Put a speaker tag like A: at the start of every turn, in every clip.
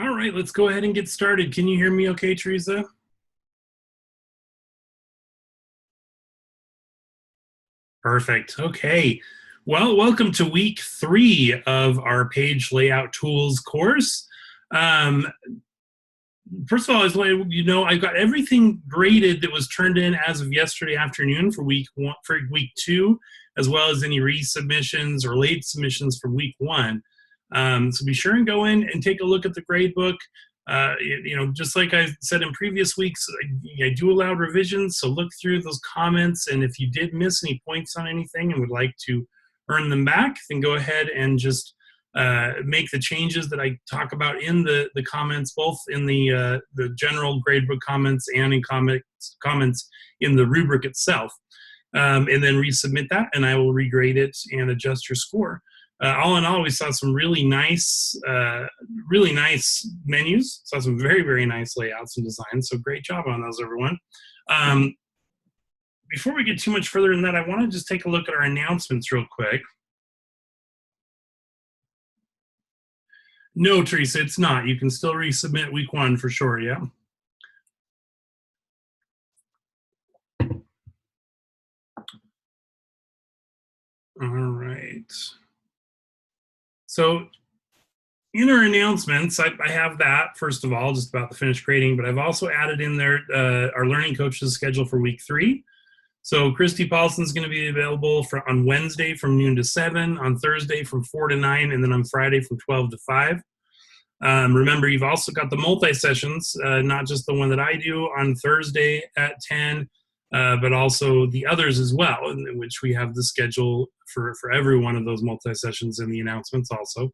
A: All right, let's go ahead and get started. Can you hear me okay, Teresa? Perfect. Okay. Well, welcome to week 3 of our page layout tools course. First of all, as you know, I've got everything graded that was turned in as of yesterday afternoon for week 2, as well as any resubmissions or late submissions from week 1. So be sure and go in and take a look at the grade book. Just like I said in previous weeks, I do allow revisions, so look through those comments, and if you did miss any points on anything and would like to earn them back, then go ahead and just make the changes that I talk about in the comments, both in the general gradebook comments and in comments in the rubric itself, and then resubmit that, and I will regrade it and adjust your score. All in all, we saw some really nice menus. Saw some very, very nice layouts and designs. So great job on those, everyone. Before we get too much further in that, I want to just take a look at our announcements real quick. No, Teresa, it's not. You can still resubmit week 1 for sure, yeah. All right. So in our announcements, I have that, first of all, just about the finished grading, but I've also added in there our learning coaches schedule for week 3. So Christy Paulson's going to be available on Wednesday from noon to 7, on Thursday from 4 to 9, and then on Friday from 12 to 5. Remember, you've also got the multi-sessions, not just the one that I do on Thursday at 10, but also the others as well, in which we have the schedule for every one of those multi-sessions in the announcements also.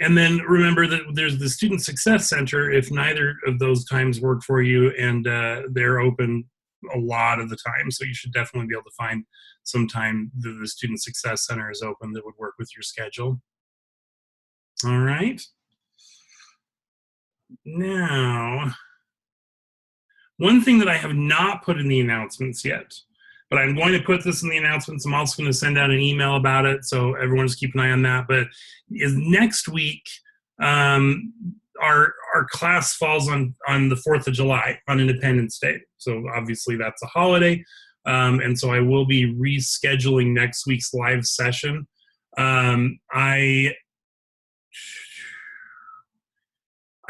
A: And then remember that there's the Student Success Center if neither of those times work for you, and they're open a lot of the time, so you should definitely be able to find some time that the Student Success Center is open that would work with your schedule. All right. Now, one thing that I have not put in the announcements yet, but I'm going to put this in the announcements. I'm also going to send out an email about it, so everyone just keep an eye on that. But is next week, our class falls on the 4th of July, on Independence Day. So obviously that's a holiday, and so I will be rescheduling next week's live session. I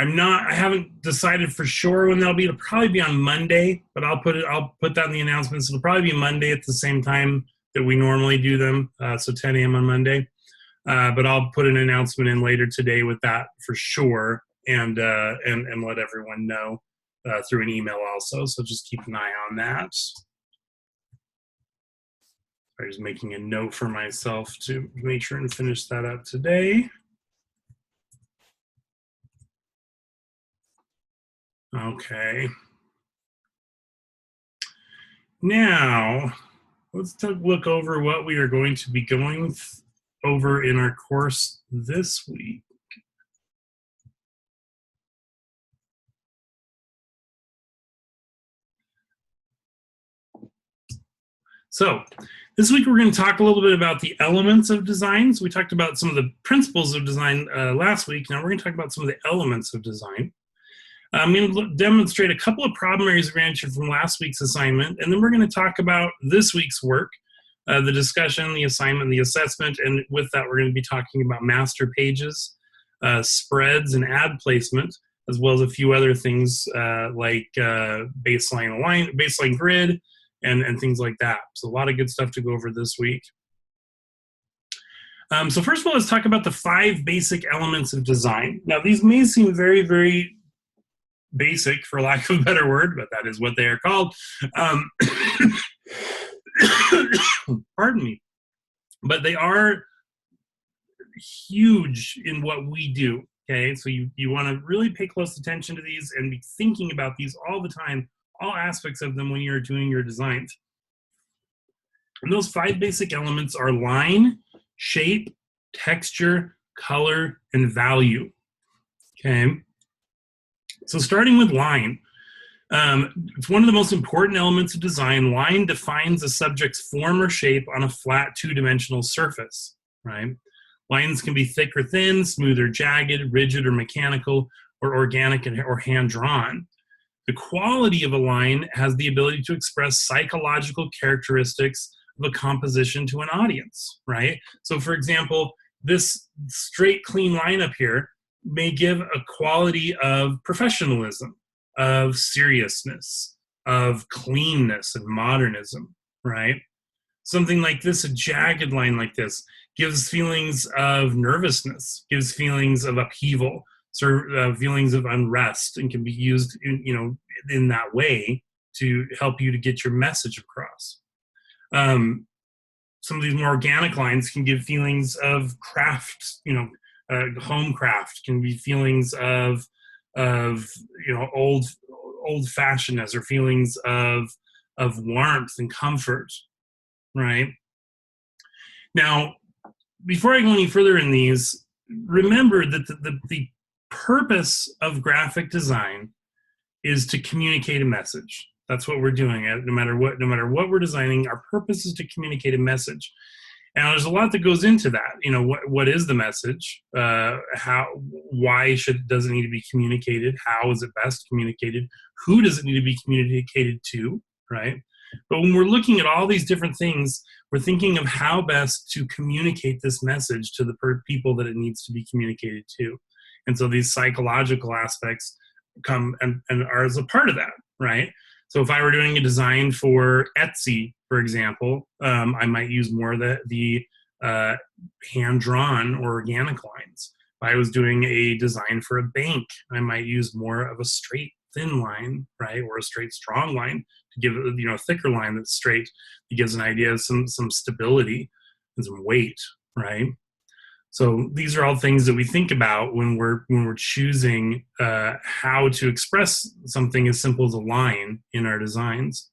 A: haven't decided for sure when that'll be. It'll probably be on Monday, but I'll put that in the announcements. It'll probably be Monday at the same time that we normally do them, so 10 a.m. on Monday. But I'll put an announcement in later today with that for sure, and let everyone know through an email also. So just keep an eye on that. I'm just making a note for myself to make sure and finish that up today. Okay. Now, let's look over what we are going to be going over in our course this week. So, this week we're going to talk a little bit about the elements of design. So we talked about some of the principles of design last week. Now we're going to talk about some of the elements of design. I'm going to demonstrate a couple of problem areas we answered from last week's assignment, and then we're going to talk about this week's work, the discussion, the assignment, the assessment, and with that we're going to be talking about master pages, spreads, and ad placement, as well as a few other things like baseline grid, and things like that. So a lot of good stuff to go over this week. So first of all, let's talk about the 5 basic elements of design. Now these may seem very, very basic, for lack of a better word, but that is what they are called. Pardon me. But they are huge in what we do, okay? So you want to really pay close attention to these and be thinking about these all the time, all aspects of them when you're doing your designs. And those 5 basic elements are line, shape, texture, color, and value, okay? So starting with line, it's one of the most important elements of design. Line defines a subject's form or shape on a flat 2-dimensional surface, right? Lines can be thick or thin, smooth or jagged, rigid or mechanical, or organic or hand-drawn. The quality of a line has the ability to express psychological characteristics of a composition to an audience, right? So for example, this straight, clean line up here may give a quality of professionalism, of seriousness, of cleanness and modernism, right? Something like this, a jagged line like this, gives feelings of nervousness, gives feelings of upheaval, feelings of unrest, and can be used in that way to help you to get your message across. Some of these more organic lines can give feelings of craft, home craft, can be feelings of old fashionedness, or feelings of warmth and comfort, right? Now, before I go any further in these, remember that the purpose of graphic design is to communicate a message. That's what we're doing. No matter what we're designing, our purpose is to communicate a message. And there's a lot that goes into that. What is the message? Why does it need to be communicated? How is it best communicated? Who does it need to be communicated to, right? But when we're looking at all these different things, we're thinking of how best to communicate this message to the people that it needs to be communicated to. And so these psychological aspects come and are as a part of that, right? So if I were doing a design for Etsy, for example, I might use more of the hand-drawn or organic lines. If I was doing a design for a bank, I might use more of a straight, thin line, right, or a straight, strong line to give a thicker line that's straight. It gives an idea of some stability and some weight, right? So these are all things that we think about when we're choosing how to express something as simple as a line in our designs.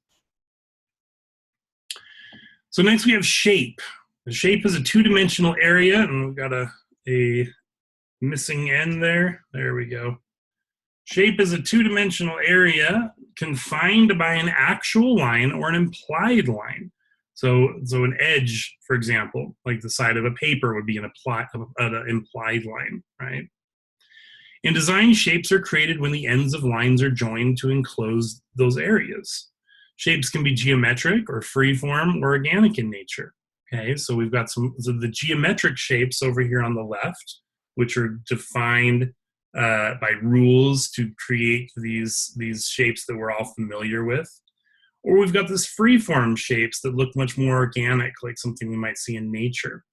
A: So next we have shape. The shape is a two-dimensional area, and we've got a missing end there. There we go. Shape is a two-dimensional area confined by an actual line or an implied line. So an edge, for example, like the side of a paper would be an implied line, right? In design, shapes are created when the ends of lines are joined to enclose those areas. Shapes can be geometric or freeform or organic in nature. Okay, so we've got the geometric shapes over here on the left, which are defined by rules to create these shapes that we're all familiar with. Or we've got this free-form shapes that look much more organic, like something we might see in nature.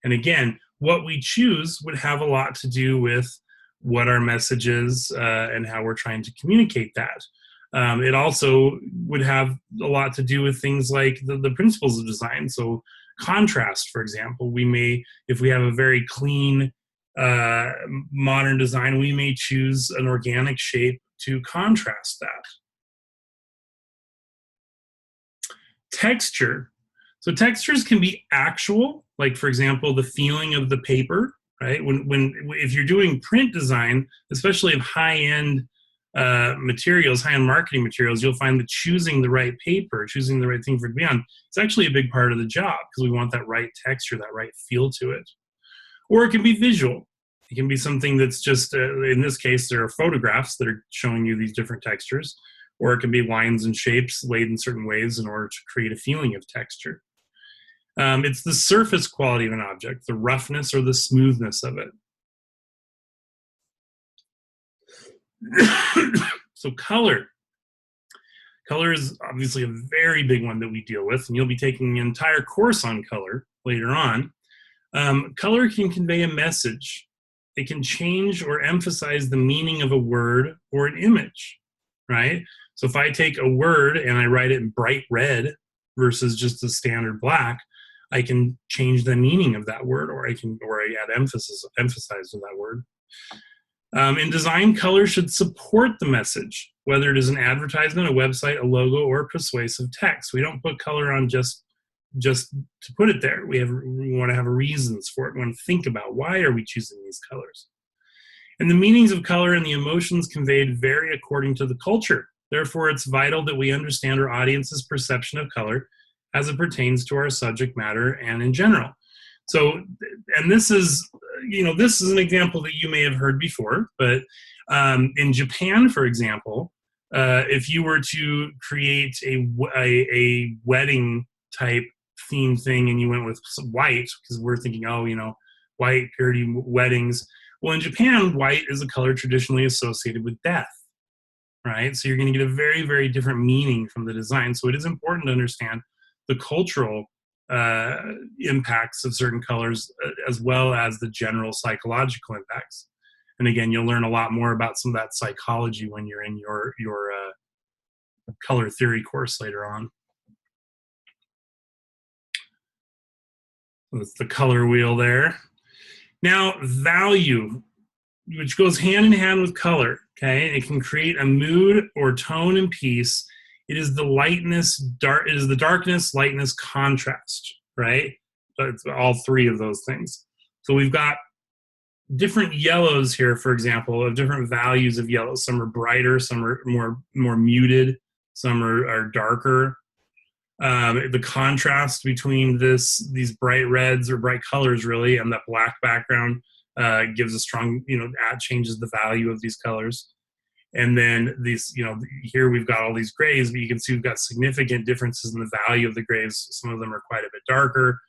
A: And again, what we choose would have a lot to do with what our message is and how we're trying to communicate that. It also would have a lot to do with things like the principles of design. So contrast, for example, if we have a very clean, modern design, we may choose an organic shape to contrast that. Texture. So textures can be actual, like for example, the feeling of the paper, right? If you're doing print design, especially of high-end materials, high-end marketing materials, you'll find that choosing the right paper, choosing the right thing for it to be on, it's actually a big part of the job because we want that right texture, that right feel to it. Or it can be visual. It can be something that's just, in this case, there are photographs that are showing you these different textures. Or it can be lines and shapes laid in certain ways in order to create a feeling of texture. It's the surface quality of an object, the roughness or the smoothness of it. So color. Color is obviously a very big one that we deal with, and you'll be taking an entire course on color later on. Color can convey a message. It can change or emphasize the meaning of a word or an image, right? So if I take a word and I write it in bright red versus just the standard black, I can change the meaning of that word, or I add emphasize to that word. In design, color should support the message, whether it is an advertisement, a website, a logo, or persuasive text. We don't put color on just to put it there. We want to have reasons for it. We want to think about why are we choosing these colors. And the meanings of color and the emotions conveyed vary according to the culture. Therefore, it's vital that we understand our audience's perception of color as it pertains to our subject matter and in general. So, and this is, this is an example that you may have heard before, but in Japan, for example, if you were to create a wedding type theme thing and you went with white, because we're thinking, white, purity, weddings. Well, in Japan, white is a color traditionally associated with death, right? So you're going to get a very, very different meaning from the design. So it is important to understand the cultural impacts of certain colors, as well as the general psychological impacts. And again, you'll learn a lot more about some of that psychology when you're in your color theory course later on. That's the color wheel there. Now, value, which goes hand in hand with color, okay? It can create a mood or tone and piece. It is the it is the darkness, lightness, contrast, right? So it's all three of those things. So we've got different yellows here, for example, of different values of yellow. Some are brighter, some are more muted, some are darker. The contrast between these bright reds or bright colors really and that black background gives a strong, changes the value of these colors. And then these, here we've got all these grays, but you can see we've got significant differences in the value of the grays. Some of them are quite a bit darker,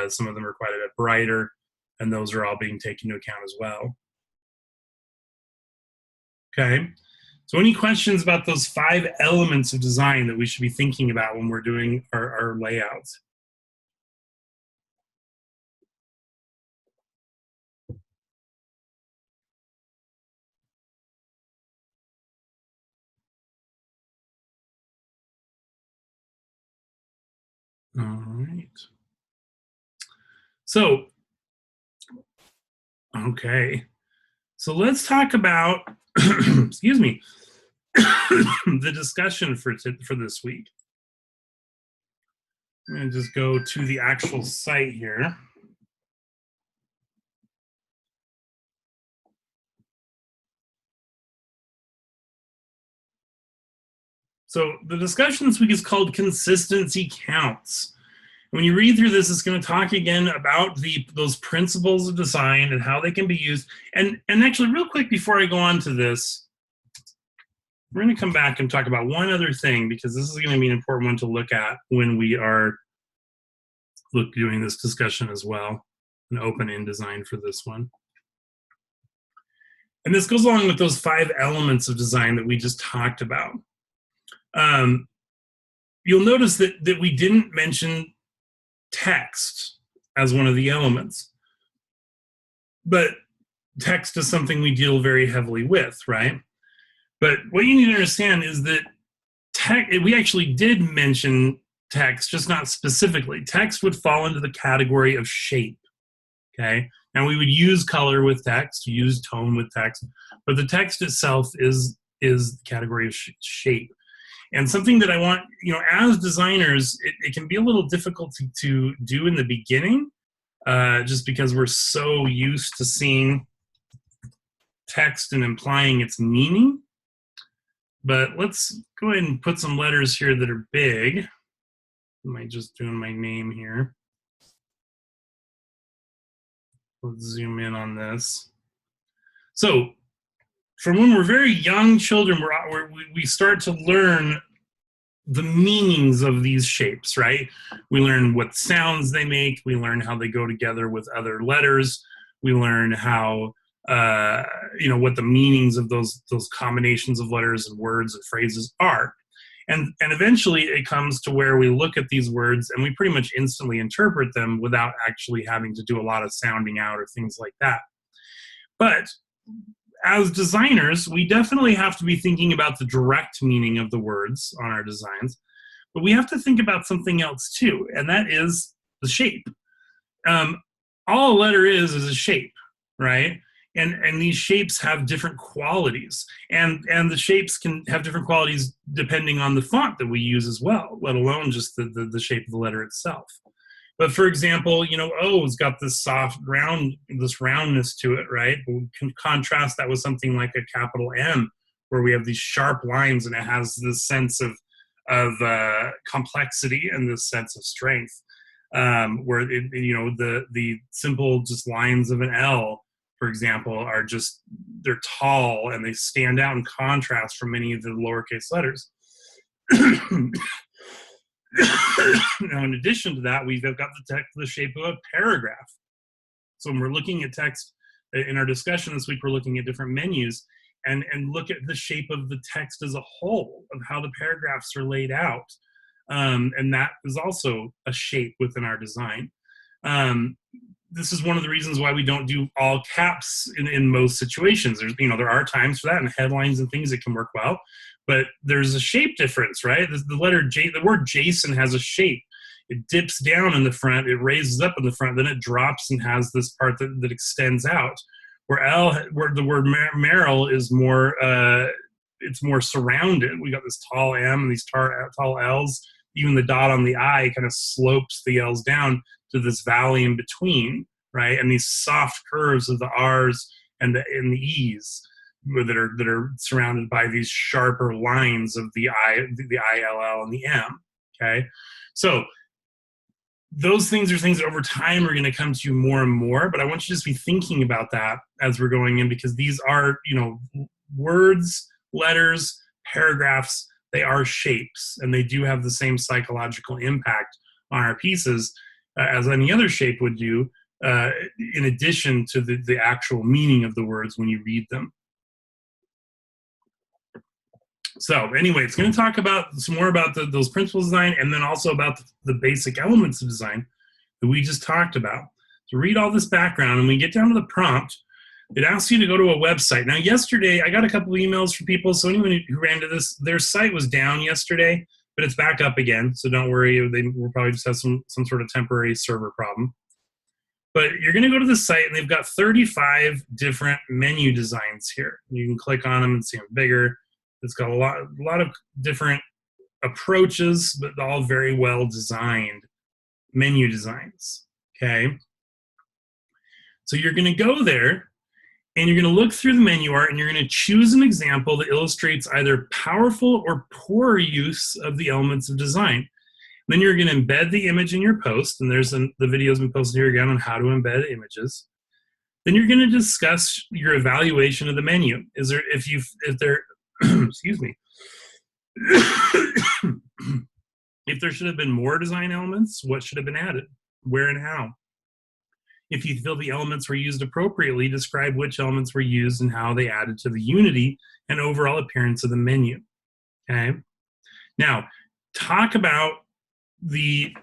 A: some of them are quite a bit brighter, and those are all being taken into account as well. Okay. So any questions about those 5 elements of design that we should be thinking about when we're doing our layouts? All right. So, okay. So let's talk about, excuse me, the discussion for this week. I'm going to just go to the actual site here. So the discussion this week is called Consistency Counts. When you read through this, it's going to talk again about those principles of design and how they can be used. And actually, real quick before I go on to this, we're going to come back and talk about one other thing, because this is going to be an important one to look at when we are doing this discussion as well, an open-end design for this one. And this goes along with those 5 elements of design that we just talked about. You'll notice that we didn't mention text as one of the elements, but text is something we deal very heavily with, right? But what you need to understand is that we actually did mention text, just not specifically. Text would fall into the category of shape, okay? Now we would use color with text, use tone with text, but the text itself is the category of shape. And something that I want, as designers, it can be a little difficult to do in the beginning, just because we're so used to seeing text and implying its meaning. But let's go ahead and put some letters here that are big. Am I just doing my name here? Let's zoom in on this. So, from when we're very young children, we start to learn the meanings of these shapes, right? We learn what sounds they make. We learn how they go together with other letters. We learn how, what the meanings of those combinations of letters and words and phrases are. And eventually it comes to where we look at these words and we pretty much instantly interpret them without actually having to do a lot of sounding out or things like that. But as designers, we definitely have to be thinking about the direct meaning of the words on our designs, but we have to think about something else too, and that is the shape. All a letter is a shape, right? And these shapes have different qualities, and the shapes can have different qualities depending on the font that we use as well, let alone just the shape of the letter itself. But for example, O's got this soft roundness to it, right? We can contrast that with something like a capital M, where we have these sharp lines and it has this sense of complexity and this sense of strength. where the simple just lines of an L, for example, are just, they're tall and they stand out in contrast from many of the lowercase letters. Now, in addition to that, we've got the text, the shape of a paragraph. So when we're looking at text in our discussion this week, we're looking at different menus and look at the shape of the text as a whole, of how the paragraphs are laid out. And that is also a shape within our design. This is one of the reasons why we don't do all caps in most situations. There are times for that, and headlines and things that can work well, but there's a shape difference, right? The letter J, the word Jason has a shape. It dips down in the front, it raises up in the front, then it drops and has this part that extends out. Where the word Merrill is more, it's more surrounded. We got this tall M and these tall L's. Even the dot on the I kind of slopes the L's down to this valley in between, right? And these soft curves of the R's and the E's that are surrounded by these sharper lines of the ILL and the M. Okay, so those things are things that over time are going to come to you more and more, but I want you to just be thinking about that as we're going in, because these are, words, letters, paragraphs, they are shapes, and they do have the same psychological impact on our pieces as any other shape would do, in addition to the actual meaning of the words when you read them. So anyway, it's going to talk about some more about those principles of design, and then also about the basic elements of design that we just talked about. So read all this background, and when we get down to the prompt, it asks you to go to a website. Now, yesterday, I got a couple of emails from people, so anyone who ran into this, their site was down yesterday, but it's back up again, so don't worry. They will probably just have some sort of temporary server problem. But you're going to go to the site, and they've got 35 different menu designs here. You can click on them and see them bigger. It's got a lot of different approaches, but all very well designed menu designs, okay? So you're going to go there, and you're going to look through the menu art, and you're going to choose an example that illustrates either powerful or poor use of the elements of design. Then you're going to embed the image in your post, and the video's been posted here again on how to embed images. Then you're going to discuss your evaluation of the menu. If there excuse me, if there should have been more design elements, what should have been added, where and how? If you feel the elements were used appropriately, describe which elements were used and how they added to the unity and overall appearance of the menu. Okay. Now, talk about the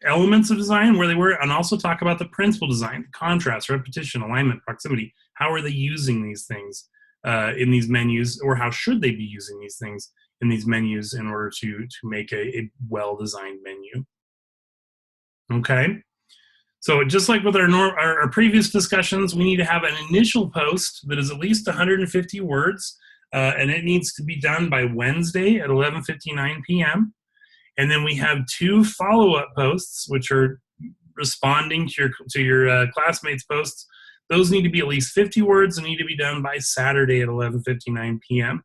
A: elements of design, where they were, and also talk about the principal design, contrast, repetition, alignment, proximity. How are they using these things in these menus, or how should they be using these things in these menus in order to make a well-designed menu? Okay. So just like with our previous discussions, we need to have an initial post that is at least 150 words, and it needs to be done by Wednesday at 11:59 p.m. And then we have 2 follow-up posts, which are responding to your classmates' posts. Those need to be at least 50 words and need to be done by Saturday at 11:59 p.m.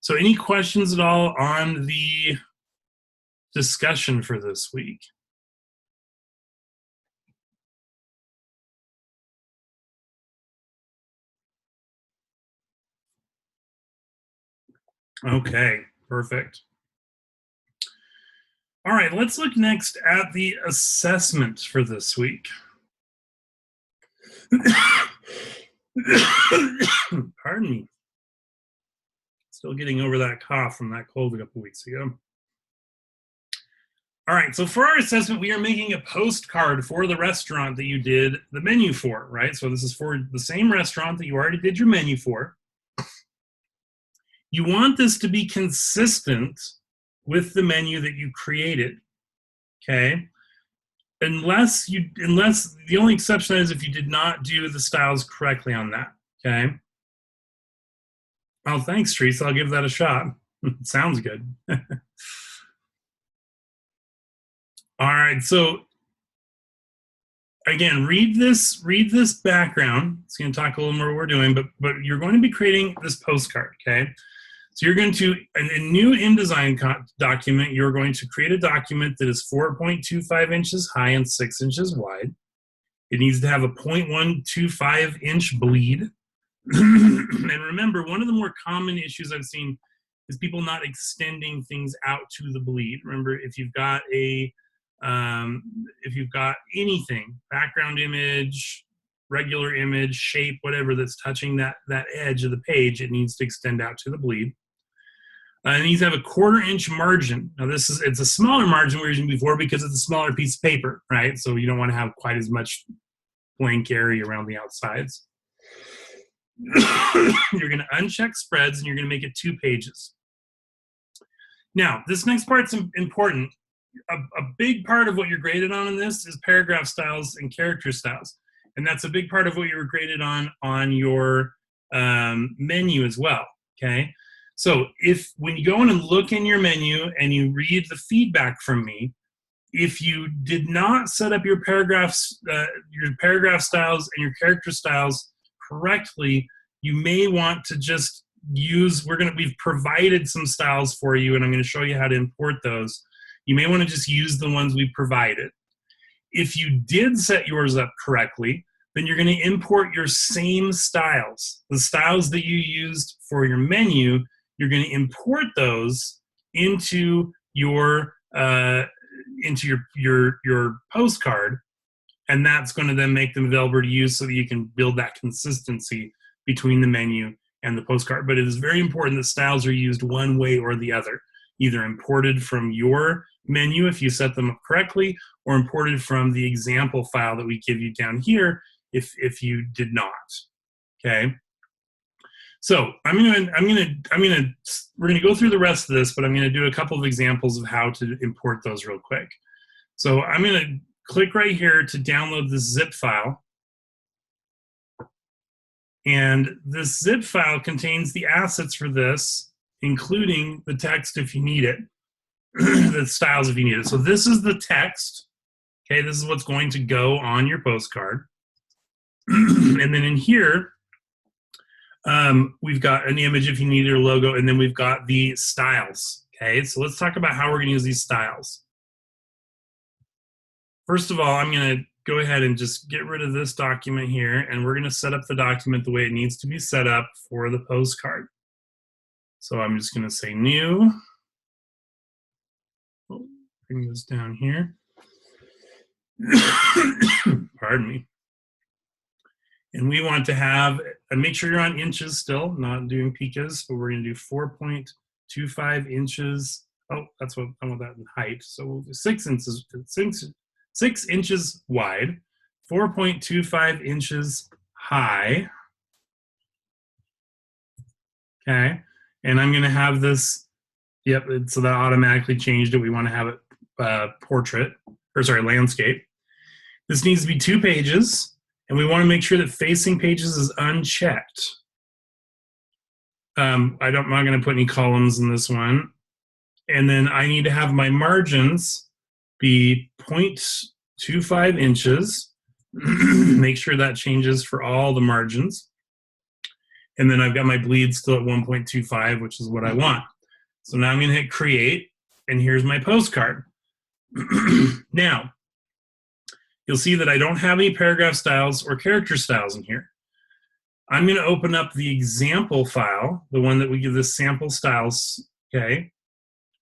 A: So any questions at all on the discussion for this week? Okay, perfect. All right, let's look next at the assessment for this week. Pardon me. Still getting over that cough from that cold a couple weeks ago. All right, so for our assessment, we are making a postcard for the restaurant that you did the menu for, right? So this is for the same restaurant that you already did your menu for. You want this to be consistent with the menu that you created, okay? Unless the only exception is if you did not do the styles correctly on that, okay? Oh, thanks, Teresa. I'll give that a shot. Sounds good. All right, so again, read this background. It's going to talk a little more what we're doing, but you're going to be creating this postcard, okay? So you're going to, in a new InDesign document, you're going to create a document that is 4.25 inches high and 6 inches wide. It needs to have a 0.125 inch bleed. And remember, one of the more common issues I've seen is people not extending things out to the bleed. Remember, if you've got anything, background image, regular image, shape, whatever that's touching that edge of the page, it needs to extend out to the bleed. It needs to have a 1/4 inch margin. Now it's a smaller margin we're using before because it's a smaller piece of paper, right? So you don't want to have quite as much blank area around the outsides. You're going to uncheck spreads and you're going to make it 2 pages. Now, this next part's important. A big part of what you're graded on in this is paragraph styles and character styles. And that's a big part of what you were graded on your menu as well, okay? So when you go in and look in your menu and you read the feedback from me, if you did not set up your paragraph styles and your character styles correctly, you may want to just use, we've provided some styles for you, and I'm going to show you how to import those. You may want to just use the ones we provided. If you did set yours up correctly, then you're going to import your same styles. The styles that you used for your menu, you're going to import those into your postcard, and that's going to then make them available to use so that you can build that consistency between the menu and the postcard. But it is very important that styles are used one way or the other, either imported from your menu if you set them up correctly, or imported from the example file that we give you down here if you did not. Okay. So we're gonna go through the rest of this, but I'm gonna do a couple of examples of how to import those real quick. So I'm gonna click right here to download this zip file. And this zip file contains the assets for this, including the text if you need it, the styles if you need it. So this is the text. Okay, this is what's going to go on your postcard. And then in here, we've got an image if you need your logo, and then we've got the styles. Okay, so let's talk about how we're gonna use these styles. First of all, I'm gonna go ahead and just get rid of this document here, and we're gonna set up the document the way it needs to be set up for the postcard. So I'm just gonna say new. Oh, bring this down here. Pardon me. And we want to have, and make sure you're on inches still, not doing picas, but we're gonna do 4.25 inches. Oh, that's what I want that in height. So we'll do 6 inches wide, 4.25 inches high. Okay, and I'm gonna have this, yep, so that automatically changed it. We wanna have it landscape. This needs to be 2 pages. And we want to make sure that facing pages is unchecked. I'm not going to put any columns in this one. And then I need to have my margins be 0.25 inches. Make sure that changes for all the margins. And then I've got my bleed still at 1.25, which is what I want. So now I'm going to hit create, and here's my postcard. Now, you'll see that I don't have any paragraph styles or character styles in here. I'm going to open up the example file, the one that we give the sample styles, okay?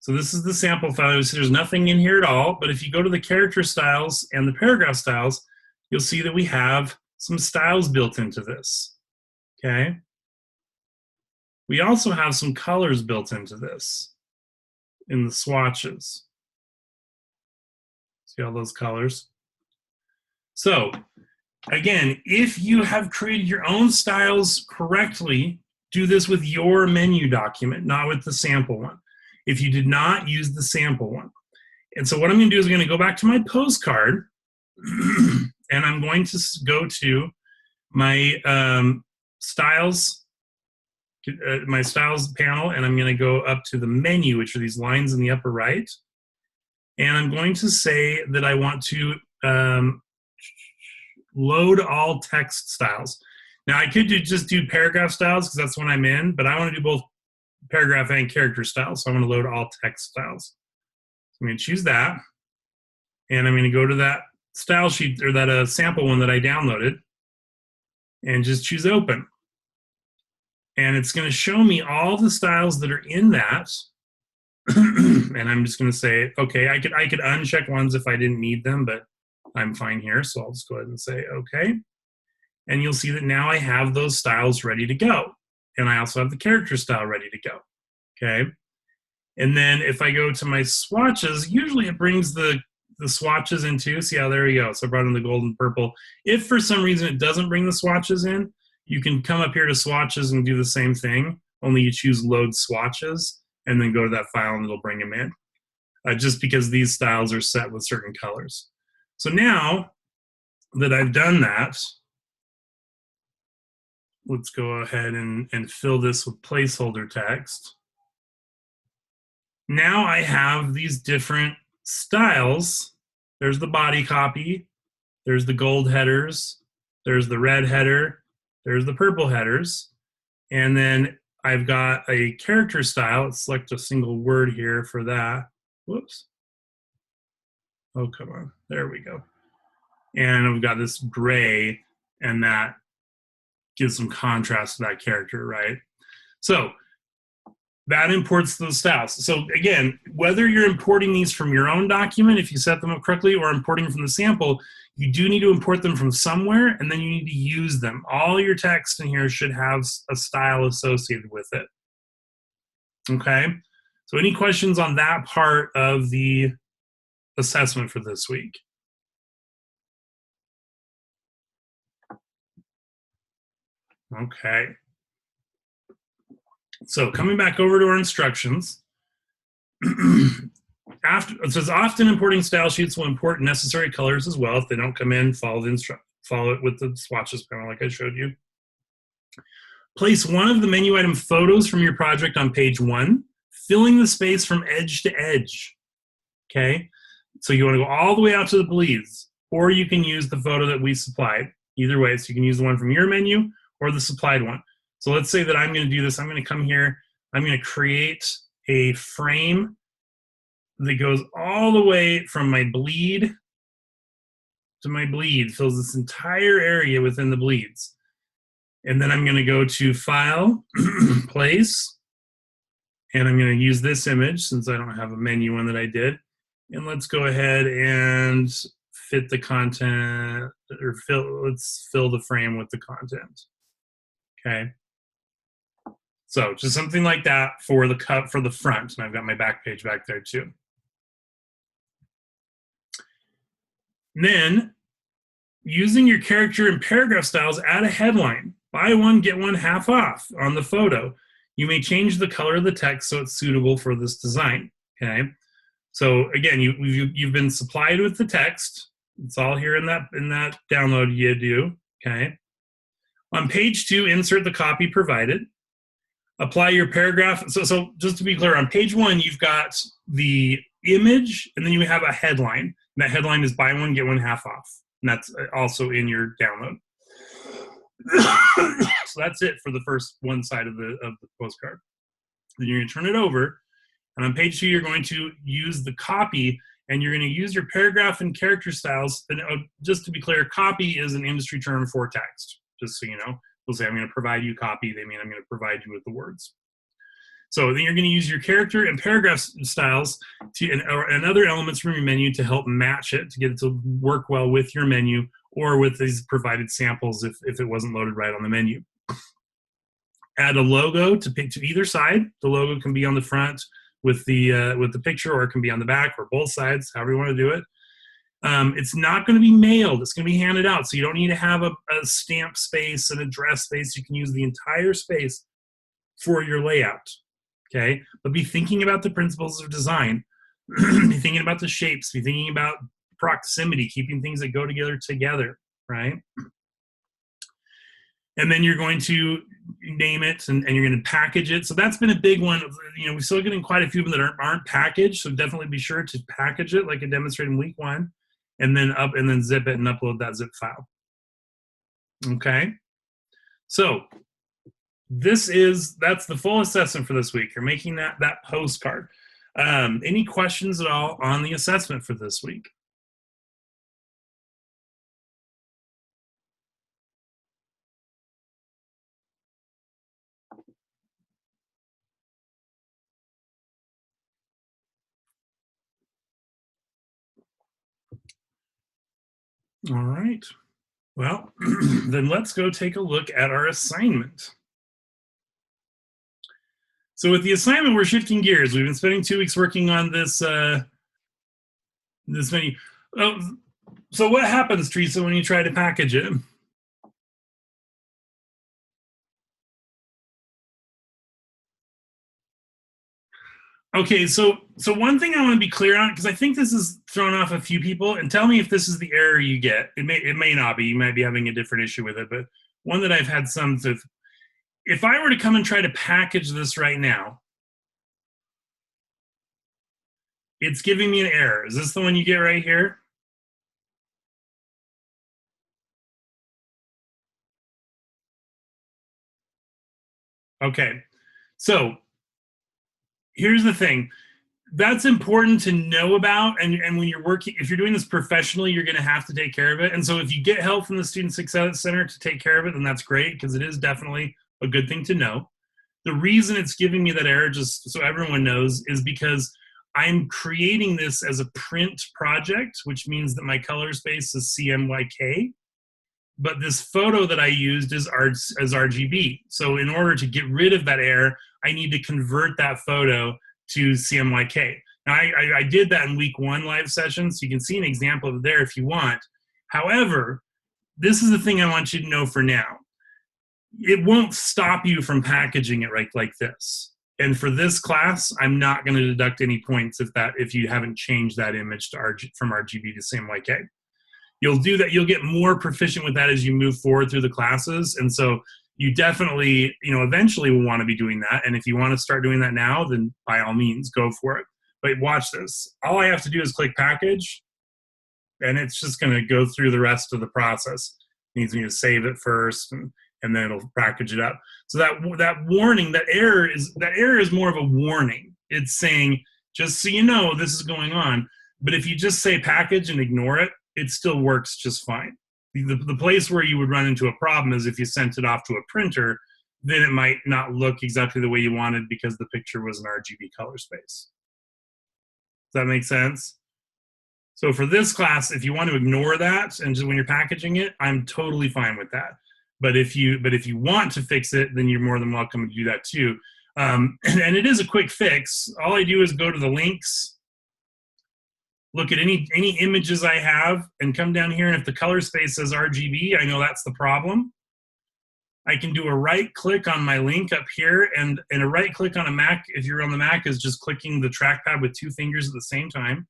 A: So this is the sample file. So there's nothing in here at all, but if you go to the character styles and the paragraph styles, you'll see that we have some styles built into this, okay? We also have some colors built into this in the swatches. See all those colors? So, again, if you have created your own styles correctly, do this with your menu document, not with the sample one. If you did not, use the sample one. And so what I'm going to do is I'm going to go back to my postcard, and I'm going to go to my styles panel, and I'm going to go up to the menu, which are these lines in the upper right. And I'm going to say that I want to load all text styles. Now I could just do paragraph styles because that's what I'm in, but I want to do both paragraph and character styles. So I'm going to load all text styles. So I'm going to choose that. And I'm going to go to that style sheet or that sample one that I downloaded and just choose open. And it's going to show me all the styles that are in that. And I'm just going to say, okay, I could uncheck ones if I didn't need them, but I'm fine here. So I'll just go ahead and say, okay. And you'll see that now I have those styles ready to go. And I also have the character style ready to go. Okay. And then if I go to my swatches, usually it brings the swatches into, see how there we go. So I brought in the gold and purple. If for some reason it doesn't bring the swatches in, you can come up here to swatches and do the same thing, only you choose load swatches and then go to that file and it'll bring them in. Just because these styles are set with certain colors. So now that I've done that, let's go ahead and fill this with placeholder text. Now I have these different styles. There's the body copy, there's the gold headers, there's the red header, there's the purple headers, and then I've got a character style. Let's select a single word here for that. Whoops. Oh, come on. There we go. And we've got this gray, and that gives some contrast to that character, right? So that imports those styles. So again, whether you're importing these from your own document, if you set them up correctly, or importing from the sample, you do need to import them from somewhere, and then you need to use them. All your text in here should have a style associated with it. Okay? So any questions on that part of the assessment for this week? Okay. So coming back over to our instructions, it says often importing style sheets will import necessary colors as well. If they don't come in, follow it with the swatches panel like I showed you. Place one of the menu item photos from your project on page 1, filling the space from edge to edge. Okay, so you want to go all the way out to the bleeds, or you can use the photo that we supplied. Either way, so you can use the one from your menu or the supplied one. So let's say that I'm going to do this. I'm going to come here. I'm going to create a frame that goes all the way from my bleed to my bleed, fills this entire area within the bleeds. And then I'm going to go to File, Place, and I'm going to use this image since I don't have a menu one that I did. And let's go ahead and fit the content, or let's fill the frame with the content. Okay. So just something like that for the cut for the front, and I've got my back page back there too. And then, using your character and paragraph styles, add a headline. Buy one, get one half off on the photo. You may change the color of the text so it's suitable for this design. Okay. So again, you've been supplied with the text. It's all here in that download you do. Okay. On page 2, insert the copy provided. Apply your paragraph. So just to be clear, on page 1, you've got the image, and then you have a headline. And that headline is buy one, get one half off. And that's also in your download. So that's it for the first one side of the postcard. Then you're going to turn it over. And on page 2, you're going to use the copy, and you're going to use your paragraph and character styles. And just to be clear, copy is an industry term for text, just so you know. We'll say, I'm going to provide you copy. They mean I'm going to provide you with the words. So then you're going to use your character and paragraph styles and other elements from your menu to help match it, to get it to work well with your menu or with these provided samples if it wasn't loaded right on the menu. Add a logo to either side. The logo can be on the front with the picture, or it can be on the back, or both sides, however you want to do it. It's not going to be mailed. It's going to be handed out. So you don't need to have a stamp space, an address space. You can use the entire space for your layout. Okay? But be thinking about the principles of design. Be thinking about the shapes. Be thinking about proximity, keeping things that go together, right? And then you're going to name it, and you're going to package it. So that's been a big one. You know, we're still getting quite a few of them that aren't packaged. So definitely be sure to package it like I demonstrated in week 1. And then zip it and upload that zip file. Okay. So that's the full assessment for this week. You're making that postcard. Any questions at all on the assessment for this week? All right. Well, then let's go take a look at our assignment. So with the assignment, we're shifting gears. We've been spending 2 weeks working on this this menu. Oh, so what happens, Teresa, when you try to package it? Okay, so one thing I want to be clear on, because I think this has thrown off a few people, and tell me if this is the error you get. It may not be. You might be having a different issue with it, but one that I've had some of. If I were to come and try to package this right now, it's giving me an error. Is this the one you get right here? Okay, so here's the thing. That's important to know about, and when you're working, if you're doing this professionally, you're going to have to take care of it. And so if you get help from the Student Success Center to take care of it, then that's great, because it is definitely a good thing to know. The reason it's giving me that error, just so everyone knows, is because I'm creating this as a print project, which means that my color space is CMYK, but this photo that I used is as RGB. So in order to get rid of that error, I need to convert that photo to CMYK. Now, I did that in week 1 live session, so you can see an example of it there if you want. However, this is the thing I want you to know for now. It won't stop you from packaging it right like this. And for this class, I'm not going to deduct any points if you haven't changed that image to from RGB to CMYK. You'll do that. You'll get more proficient with that as you move forward through the classes. And so you definitely, eventually will want to be doing that. And if you want to start doing that now, then by all means, go for it. But watch this. All I have to do is click package, and it's just going to go through the rest of the process. It needs me to save it first, and then it'll package it up. So that warning, that error is more of a warning. It's saying, just so you know, this is going on. But if you just say package and ignore it, it still works just fine. The place where you would run into a problem is if you sent it off to a printer, then it might not look exactly the way you wanted because the picture was an RGB color space. Does that make sense? So for this class, if you want to ignore that and just when you're packaging it, I'm totally fine with that. But if you want to fix it, then you're more than welcome to do that too. And it is a quick fix. All I do is go to the links, look at any images I have, and come down here, and if the color space says RGB, I know that's the problem. I can do a right click on my link up here, and a right click on a Mac, if you're on the Mac, is just clicking the trackpad with 2 fingers at the same time.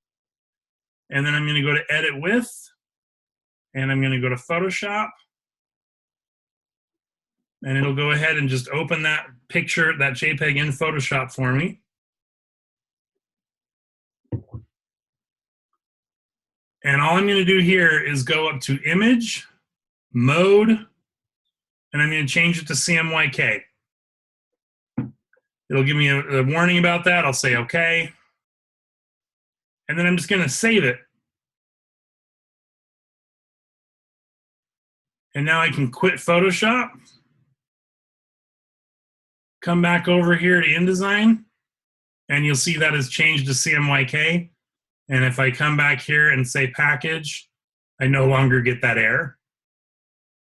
A: And then I'm going to go to Edit With, and I'm going to go to Photoshop, and it'll go ahead and just open that picture, that JPEG in Photoshop for me. And all I'm going to do here is go up to Image, Mode, and I'm going to change it to CMYK. It'll give me a warning about that. I'll say OK. And then I'm just going to save it. And now I can quit Photoshop. Come back over here to InDesign, and you'll see that has changed to CMYK. And if I come back here and say package, I no longer get that error.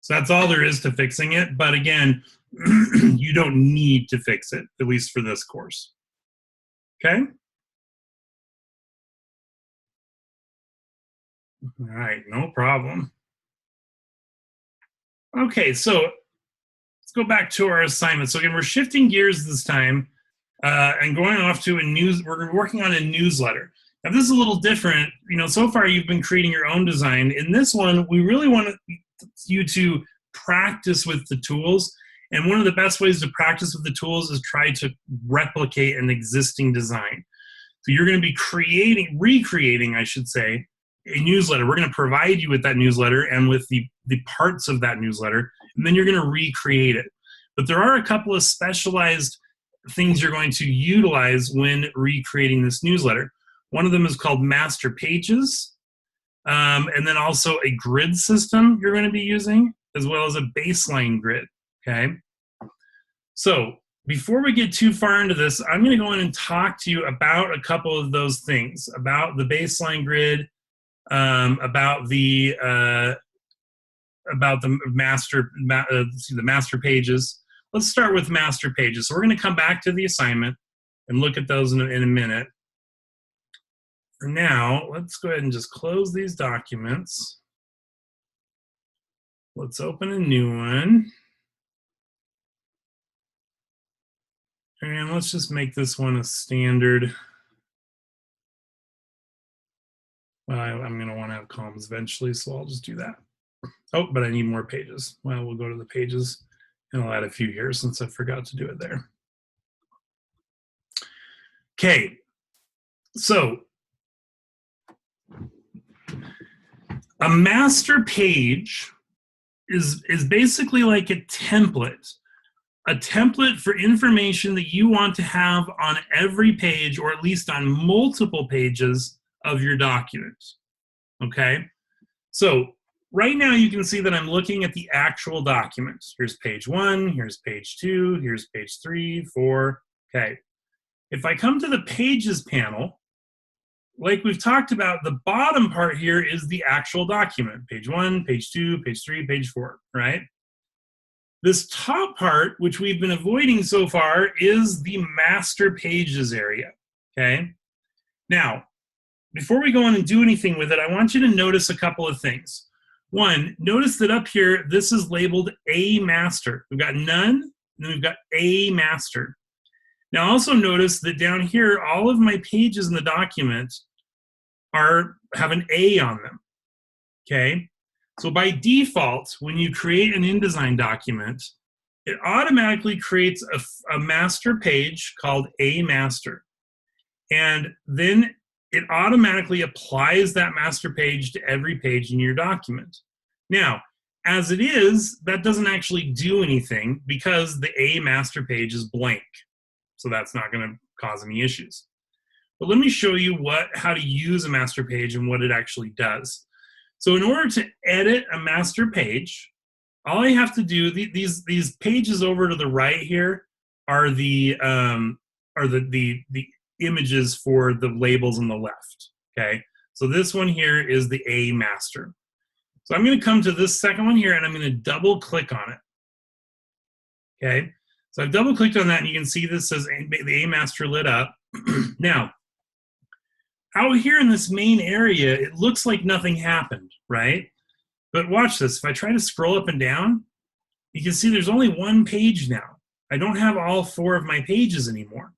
A: So that's all there is to fixing it. But again, you don't need to fix it, at least for this course. Okay? All right, no problem. Okay, so let's go back to our assignment. So again, we're shifting gears this time and going off to we're working on a newsletter. Now this is a little different. So far you've been creating your own design. In this one, we really want you to practice with the tools. And one of the best ways to practice with the tools is try to replicate an existing design. So you're going to be recreating, I should say, a newsletter. We're going to provide you with that newsletter and with the parts of that newsletter, and then you're going to recreate it. But there are a couple of specialized things you're going to utilize when recreating this newsletter. One of them is called master pages, and then also a grid system you're going to be using, as well as a baseline grid, okay? So before we get too far into this, I'm going to go in and talk to you about a couple of those things, about the baseline grid, about the master pages. Let's start with master pages. So we're going to come back to the assignment and look at those in a minute. For now, let's go ahead and just close these documents. Let's open a new one. And let's just make this one a standard. I'm going to want to have columns eventually, so I'll just do that. Oh, but I need more pages. Well, we'll go to the pages, and I'll add a few here since I forgot to do it there. Okay, so a master page is basically like a template for information that you want to have on every page, or at least on multiple pages of your document, okay? So right now you can see that I'm looking at the actual document. Here's page 1, here's page 2, here's page 3, 4, okay. If I come to the pages panel, like we've talked about, the bottom part here is the actual document. Page 1, page 2, page 3, page 4, right? This top part, which we've been avoiding so far, is the master pages area, okay? Now, before we go on and do anything with it, I want you to notice a couple of things. One, notice that up here, this is labeled A master. We've got none, and then we've got A master. Now also notice that down here, all of my pages in the document have an A on them, okay? So by default, when you create an InDesign document, it automatically creates a master page called A master. And then it automatically applies that master page to every page in your document. Now, as it is, that doesn't actually do anything because the A master page is blank. So that's not going to cause any issues. But let me show you how to use a master page and what it actually does. So in order to edit a master page, all I have to do, these pages over to the right here are the images for the labels on the left, okay? So this one here is the A master. So I'm going to come to this second one here, and I'm going to double click on it, okay? So I've double clicked on that, and you can see this says the A master lit up. Now, out here in this main area, it looks like nothing happened, right? But watch this. If I try to scroll up and down, you can see there's only one page now. I don't have all 4 of my pages anymore.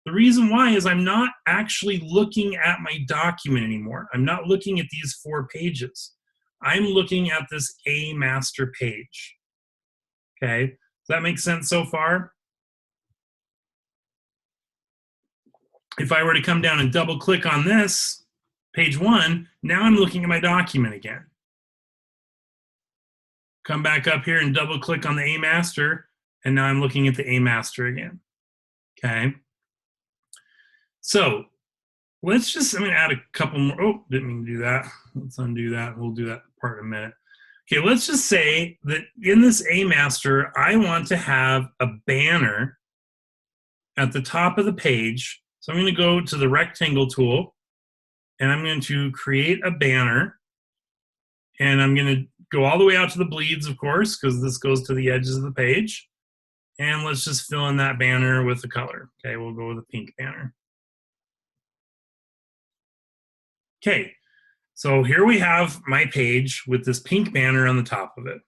A: The reason why is I'm not actually looking at my document anymore. I'm not looking at these 4 pages. I'm looking at this A master page. Okay, does that make sense so far? If I were to come down and double click on this, page 1, now I'm looking at my document again. Come back up here and double click on the A master, and now I'm looking at the A master again, okay? So let's just, I'm gonna add a couple more, oh, didn't mean to do that. Let's undo that, we'll do that part in a minute. Okay, let's just say that in this A master, I want to have a banner at the top of the page. So I'm going to go to the rectangle tool, and I'm going to create a banner, and I'm going to go all the way out to the bleeds, of course, because this goes to the edges of the page. And let's just fill in that banner with the color. Okay, we'll go with a pink banner. Okay, so here we have my page with this pink banner on the top of it.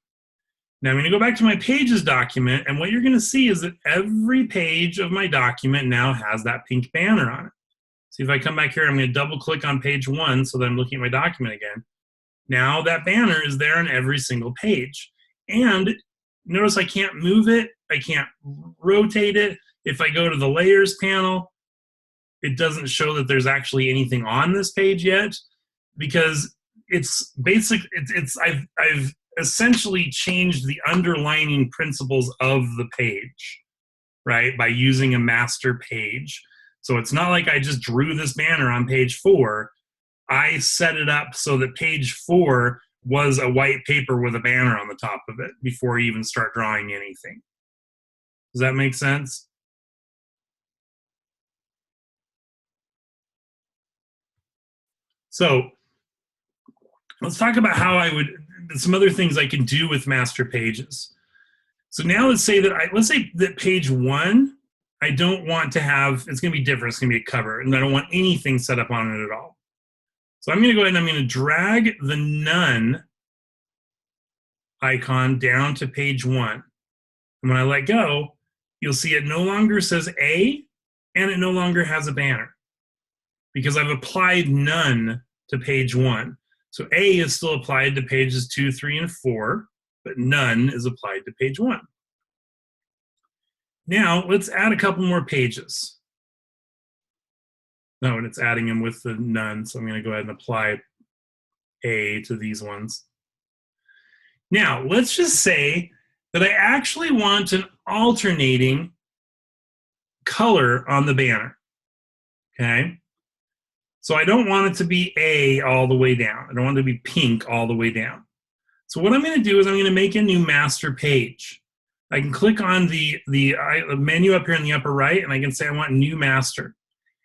A: Now I'm going to go back to my pages document, and what you're going to see is that every page of my document now has that pink banner on it. See, if I come back here, I'm going to double click on page 1 so that I'm looking at my document again. Now that banner is there on every single page. And notice I can't move it, I can't rotate it. If I go to the layers panel, it doesn't show that there's actually anything on this page yet, because it's basic. I've essentially changed the underlining principles of the page, right, by using a master page. So it's not like I just drew this banner on page 4. I set it up so that page 4 was a white paper with a banner on the top of it before you even start drawing anything. Does that make sense? So let's talk about how some other things I can do with master pages. So now let's say that page 1, I don't want to have, it's going to be different. It's going to be a cover, and I don't want anything set up on it at all. So I'm going to go ahead and I'm going to drag the none icon down to page 1. And when I let go, you'll see it no longer says A, and it no longer has a banner because I've applied none to page 1. So A is still applied to pages 2, 3, and 4, but none is applied to page 1. Now let's add a couple more pages. No, and it's adding them with the none, so I'm going to go ahead and apply A to these ones. Now, let's just say that I actually want an alternating color on the banner, okay? So I don't want it to be A all the way down. I don't want it to be pink all the way down. So what I'm going to do is I'm going to make a new master page. I can click on the menu up here in the upper right, and I can say I want new master.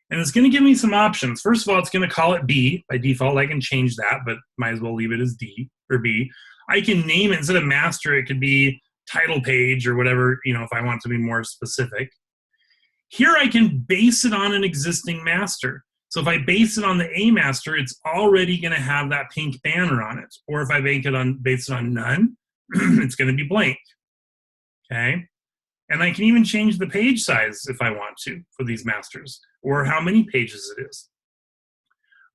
A: And it's going to give me some options. First of all, it's going to call it B. By default, I can change that, but might as well leave it as D or B. I can name it, instead of master, it could be title page or whatever, if I want to be more specific. Here I can base it on an existing master. So if I base it on the A master, it's already going to have that pink banner on it. Or if I base it on none, it's going to be blank. Okay? And I can even change the page size if I want to for these masters, or how many pages it is.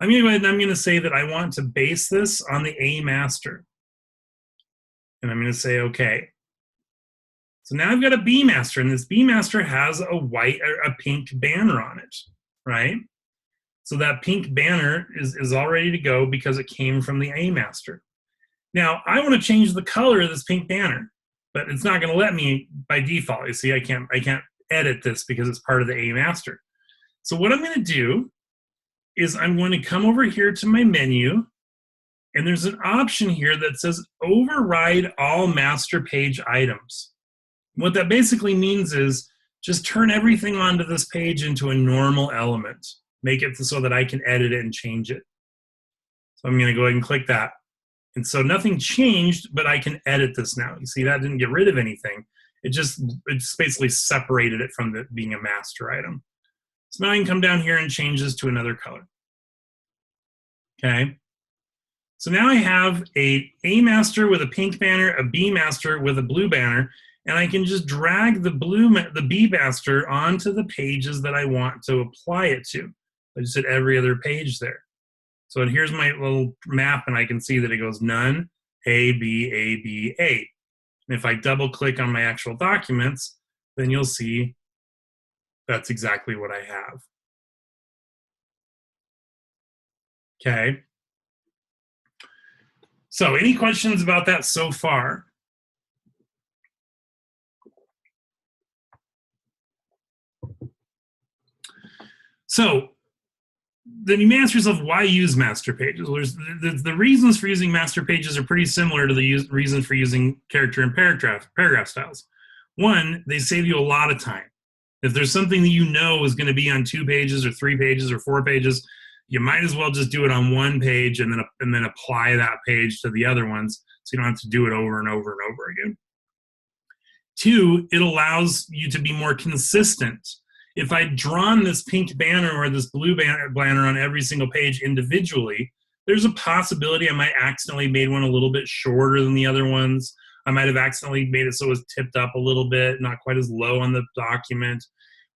A: I'm going to go ahead and I'm going to say that I want to base this on the A master. And I'm going to say OK. So now I've got a B master, and this B master has a pink banner on it, right? So that pink banner is all ready to go because it came from the A master. Now I want to change the color of this pink banner, but it's not going to let me by default. You see, I can't edit this because it's part of the A master. So what I'm going to do is I'm going to come over here to my menu, and there's an option here that says override all master page items. What that basically means is just turn everything onto this page into a normal element. Make it so that I can edit it and change it. So I'm going to go ahead and click that. And so nothing changed, but I can edit this now. You see, that didn't get rid of anything. It just basically separated it from being a master item. So now I can come down here and change this to another color. Okay. So now I have a master with a pink banner, a B master with a blue banner, and I can just drag the B master onto the pages that I want to apply it to. I just hit every other page there. So here's my little map, and I can see that it goes none, A, B, A, B, A. And if I double click on my actual documents, then you'll see that's exactly what I have. Okay. So any questions about that so far? So then you may ask yourself, why use master pages? Well, the reasons for using master pages are pretty similar to the reasons for using character and paragraph styles. One, they save you a lot of time. If there's something that you know is going to be on 2 pages or 3 pages or 4 pages, you might as well just do it on 1 page and then apply that page to the other ones, so you don't have to do it over and over and over again. 2, it allows you to be more consistent. If I'd drawn this pink banner or this blue banner on every single page individually, there's a possibility I might accidentally made one a little bit shorter than the other ones. I might have accidentally made it so it was tipped up a little bit, not quite as low on the document.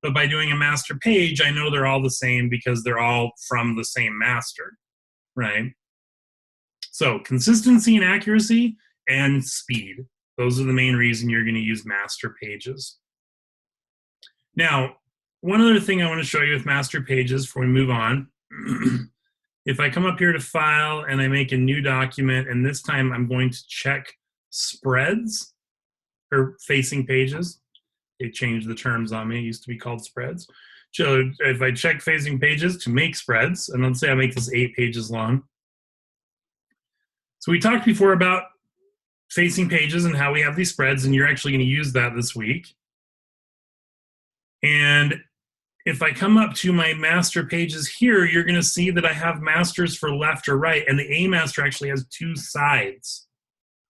A: But by doing a master page, I know they're all the same because they're all from the same master, right? So consistency and accuracy and speed. Those are the main reason you're going to use master pages. Now, one other thing I want to show you with master pages before we move on, if I come up here to File and I make a new document, and this time I'm going to check spreads or facing pages. They changed the terms on me. It used to be called spreads. So if I check facing pages to make spreads, and let's say I make this 8 pages long. So we talked before about facing pages and how we have these spreads, and you're actually going to use that this week. And if I come up to my master pages here, you're going to see that I have masters for left or right, and the A master actually has 2 sides.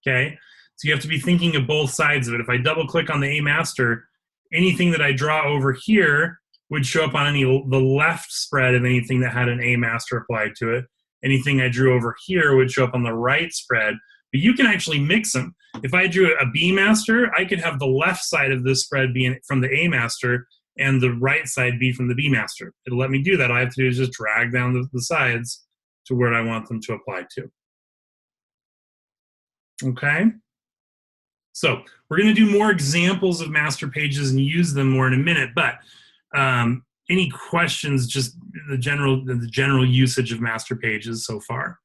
A: Okay, so you have to be thinking of both sides of it. If I double click on the A master, anything that I draw over here would show up on the left spread of anything that had an A master applied to it. Anything I drew over here would show up on the right spread. But you can actually mix them. If I drew a B master, I could have the left side of this spread be from the A master and the right side be from the B master. It'll let me do that. All I have to do is just drag down the sides to where I want them to apply to. Okay? So we're going to do more examples of master pages and use them more in a minute, but any questions, just the general usage of master pages so far?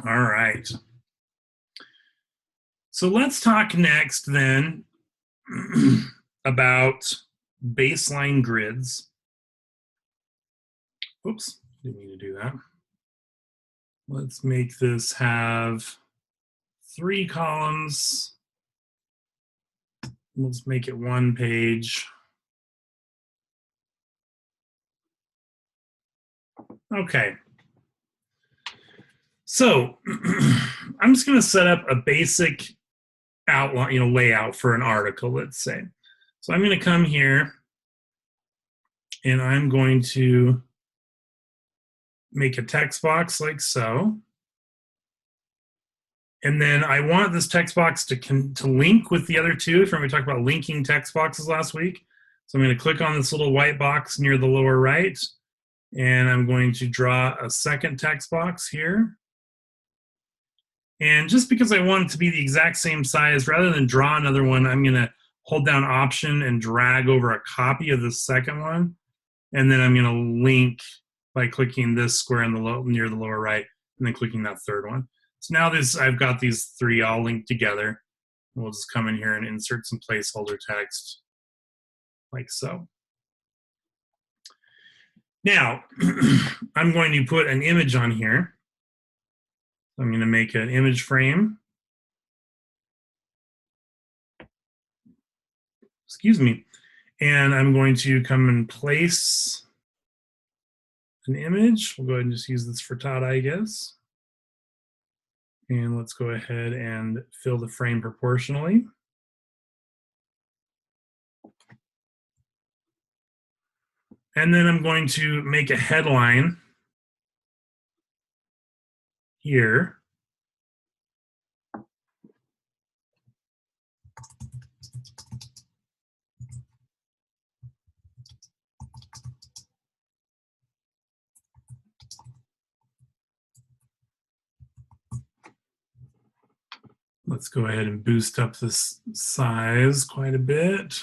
A: All right. So let's talk next then about baseline grids. Oops, didn't mean to do that. Let's make this have 3 columns. Let's make it 1 page. Okay. So I'm just going to set up a basic outline, layout for an article, let's say. So I'm going to come here and I'm going to make a text box like so. And then I want this text box to link with the other 2. Remember we talked about linking text boxes last week. So I'm going to click on this little white box near the lower right, and I'm going to draw a second text box here. And just because I want it to be the exact same size, rather than draw another one, I'm going to hold down Option and drag over a copy of the second one. And then I'm going to link by clicking this square in near the lower right, and then clicking that third one. So now I've got these 3 all linked together. We'll just come in here and insert some placeholder text like so. Now, I'm going to put an image on here. I'm going to make an image frame. Excuse me. And I'm going to come and place an image. We'll go ahead and just use this frittata, I guess. And let's go ahead and fill the frame proportionally. And then I'm going to make a headline here. Let's go ahead and boost up this size quite a bit.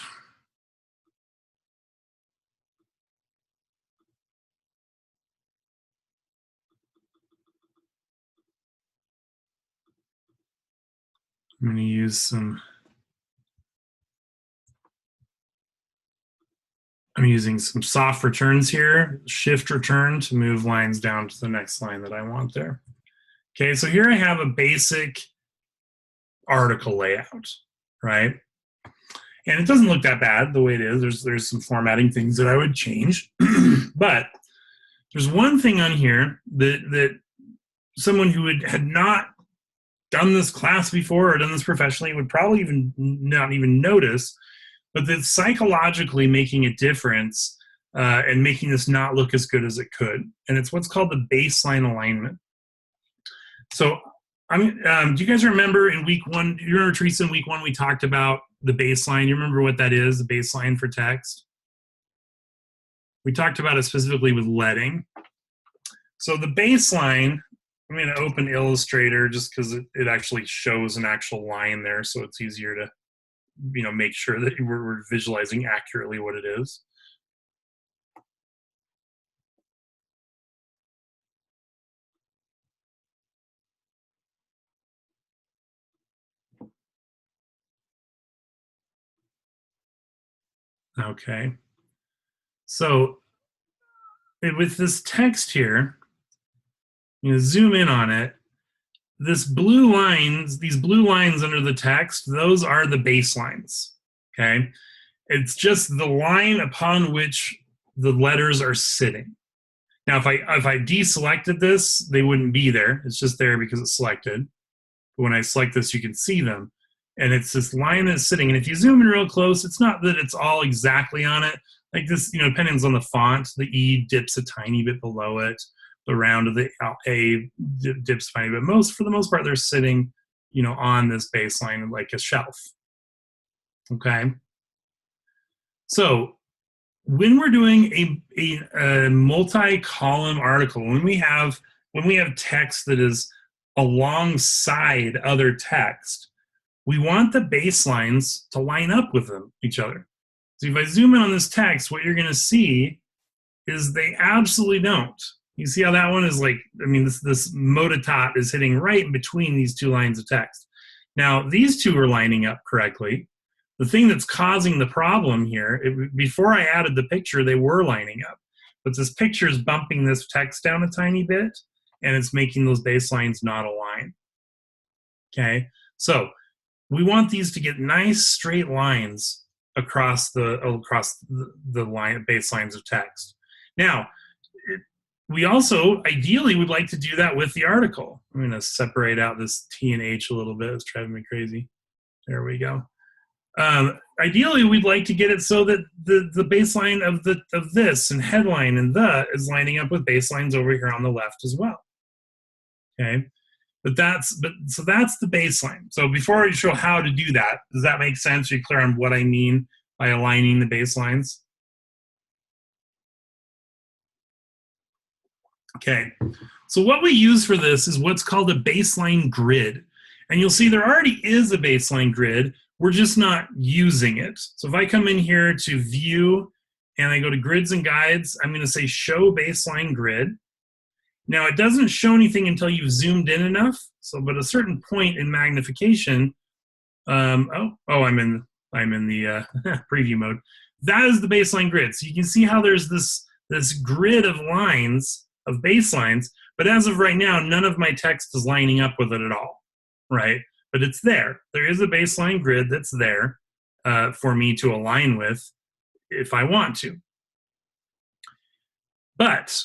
A: I'm going to use I'm using some soft returns here, shift return to move lines down to the next line that I want there. Okay, so here I have a basic article layout, right? And it doesn't look that bad the way it is. There's some formatting things that I would change, but there's one thing on here that someone who had not done this class before or done this professionally would probably not even notice, but that's psychologically making a difference and making this not look as good as it could. And it's what's called the baseline alignment. So do you guys remember in week 1, you remember, Teresa, in week 1 we talked about the baseline? You remember what that is, the baseline for text? We talked about it specifically with leading. So the baseline, I'm going to open Illustrator just because it actually shows an actual line there, so it's easier to make sure that we're visualizing accurately what it is. Okay. So with this text here, zoom in on it. These blue lines under the text, those are the baselines. Okay. It's just the line upon which the letters are sitting. Now, if I deselected this, they wouldn't be there. It's just there because it's selected. But when I select this, you can see them. And it's this line that's sitting. And if you zoom in real close, it's not that it's all exactly on it. Like this, depending on the font, the E dips a tiny bit below it. The round of the A dips a tiny bit. For the most part, they're sitting, on this baseline like a shelf. Okay. So when we're doing a multi-column article, when we have text that is alongside other text, we want the baselines to line up with each other. So if I zoom in on this text, what you're going to see is they absolutely don't. You see how that one is this motitat is hitting right in between these two lines of text. Now, these two are lining up correctly. The thing that's causing the problem here, before I added the picture, they were lining up. But this picture is bumping this text down a tiny bit, and it's making those baselines not align. Okay, so we want these to get nice straight lines across the line baselines of text. Now, we also ideally would like to do that with the article. I'm going to separate out this T and H a little bit. It's driving me crazy. There we go. Ideally, we'd like to get it so that the baseline of this and headline and the is lining up with baselines over here on the left as well. Okay, so that's the baseline. So before I show how to do that, does that make sense? Are you clear on what I mean by aligning the baselines? Okay, so what we use for this is what's called a baseline grid. And you'll see there already is a baseline grid. We're just not using it. So if I come in here to view and I go to grids and guides, I'm going to say show baseline grid. Now it doesn't show anything until you've zoomed in enough. So, but a certain point in magnification, I'm in the preview mode. That is the baseline grid. So you can see how there's this grid of lines of baselines, but as of right now, none of my text is lining up with it at all, right? But it's there. There is a baseline grid that's there for me to align with if I want to. But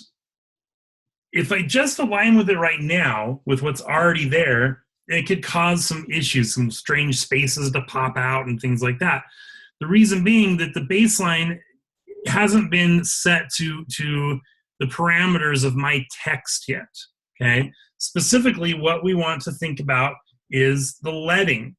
A: if I just align with it right now, with what's already there, it could cause some issues, some strange spaces to pop out and things like that. The reason being that the baseline hasn't been set to the parameters of my text yet, okay? Specifically, what we want to think about is the leading.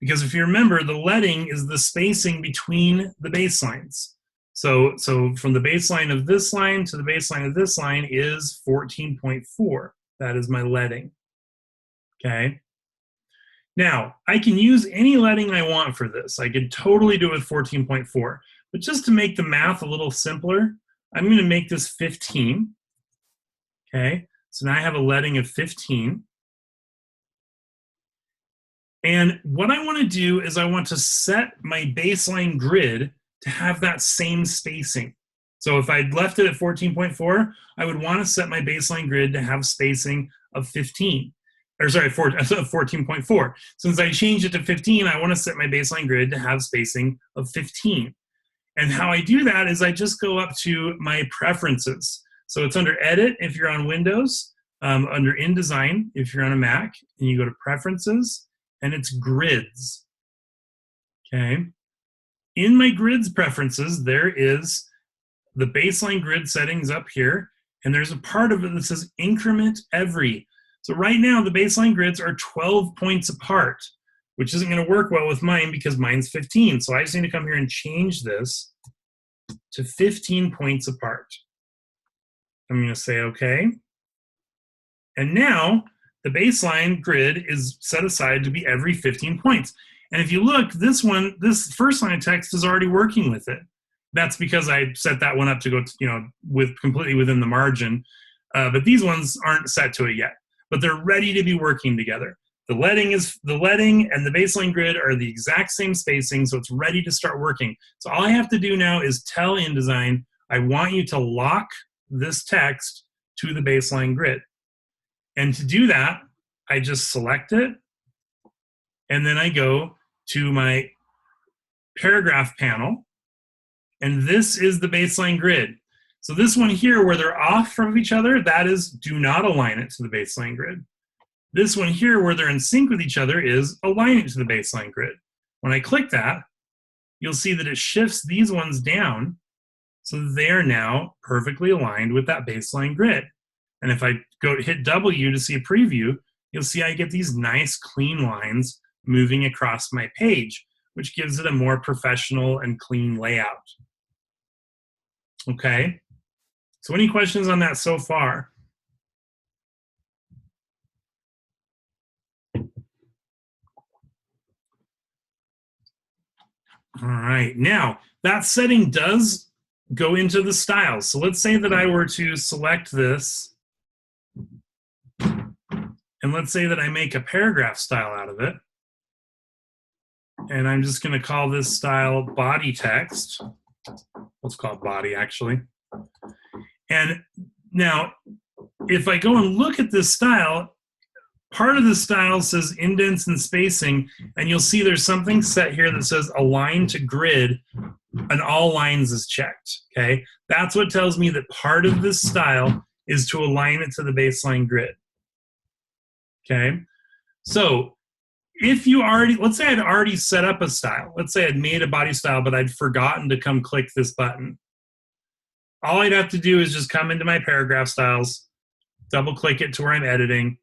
A: Because if you remember, the leading is the spacing between the baselines. So from the baseline of this line to the baseline of this line is 14.4. That is my leading, okay? Now, I can use any leading I want for this. I could totally do it with 14.4. But just to make the math a little simpler, I'm going to make this 15. Okay, so now I have a leading of 15. And what I want to do is I want to set my baseline grid to have that same spacing. So if I'd left it at 14.4, I would want to set my baseline grid to have spacing of 15. Or sorry, 14.4. Since I changed it to 15, I want to set my baseline grid to have spacing of 15. And how I do that is I just go up to my preferences. So it's under Edit if you're on Windows, under InDesign if you're on a Mac, and you go to Preferences, and it's Grids. Okay. In my Grids preferences, there is the baseline grid settings up here, and there's a part of it that says Increment Every. So right now, the baseline grids are 12 points apart, which isn't going to work well with mine because mine's 15. So I just need to come here and change this to 15 points apart. I'm going to say OK. And now the baseline grid is set aside to be every 15 points. And if you look, this first line of text is already working with it. That's because I set that one up to go, completely within the margin. But these ones aren't set to it yet. But they're ready to be working together. The leading and the baseline grid are the exact same spacing, so it's ready to start working. So all I have to do now is tell InDesign, I want you to lock this text to the baseline grid. And to do that, I just select it, and then I go to my paragraph panel, and this is the baseline grid. So this one here, where they're off from each other, that is, do not align it to the baseline grid. This one here, where they're in sync with each other, is align it to the baseline grid. When I click that, you'll see that it shifts these ones down so that they are now perfectly aligned with that baseline grid. And if I go hit W to see a preview, you'll see I get these nice clean lines moving across my page, which gives it a more professional and clean layout. Okay, so any questions on that so far? All right, now that setting does go into the styles. So let's say that I were to select this, and let's say that I make a paragraph style out of it. And I'm just going to call this style body text. Let's call it body, actually. And now, if I go and look at this style, part of the style says indents and spacing, and you'll see there's something set here that says align to grid, and all lines is checked, okay? That's what tells me that part of this style is to align it to the baseline grid, okay? So if you already, let's say I'd already set up a style. Let's say I'd made a body style, but I'd forgotten to come click this button. All I'd have to do is just come into my paragraph styles, double click it to where I'm editing,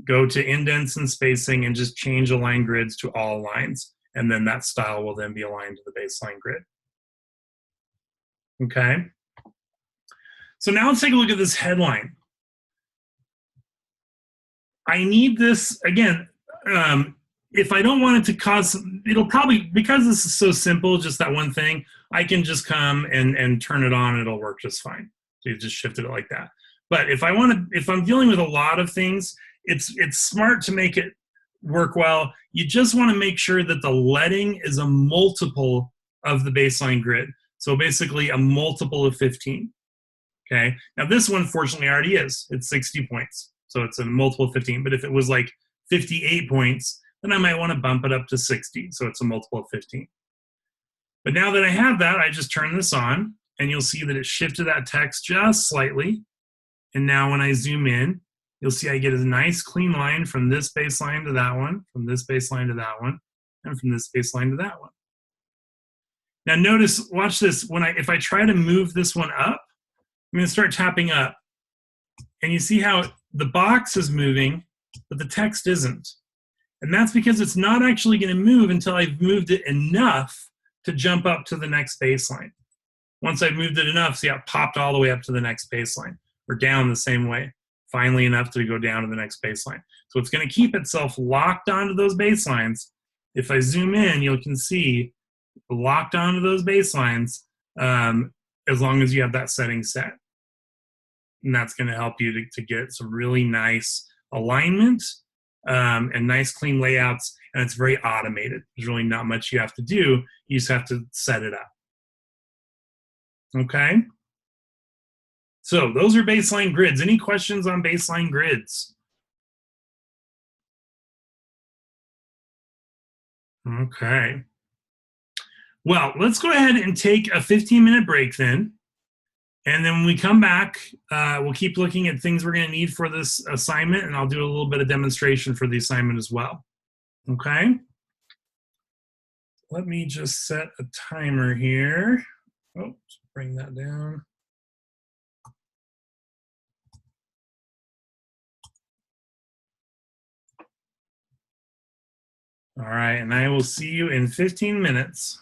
A: go to indents and spacing, and just change align grids to all lines. And then that style will then be aligned to the baseline grid. Okay. So now let's take a look at this headline. I need this, again, if I don't want it to cause, it'll probably, because this is so simple, just that one thing, I can just come and turn it on, and it'll work just fine. So you just shifted it like that. But if I'm dealing with a lot of things, it's smart to make it work well. You just want to make sure that the leading is a multiple of the baseline grid. So basically a multiple of 15. Okay. Now this one, fortunately, already is. It's 60 points. So it's a multiple of 15. But if it was like 58 points, then I might want to bump it up to 60. So it's a multiple of 15. But now that I have that, I just turn this on, and you'll see that it shifted that text just slightly. And now when I zoom in, you'll see I get a nice clean line from this baseline to that one, from this baseline to that one, and from this baseline to that one. Now notice, watch this, if I try to move this one up, I'm going to start tapping up. And you see how the box is moving, but the text isn't. And that's because it's not actually going to move until I've moved it enough to jump up to the next baseline. Once I've moved it enough, see how it popped all the way up to the next baseline, or down the same way, finally enough to go down to the next baseline. So it's going to keep itself locked onto those baselines. If I zoom in, you can see locked onto those baselines as long as you have that setting set. And that's going to help you to get some really nice alignment and nice clean layouts, and it's very automated. There's really not much you have to do. You just have to set it up. Okay? So those are baseline grids. Any questions on baseline grids? Okay. Well, let's go ahead and take a 15-minute break then. And then when we come back, we'll keep looking at things we're going to need for this assignment, and I'll do a little bit of demonstration for the assignment as well. Okay? Let me just set a timer here. Oh, bring that down. All right, and I will see you in 15 minutes.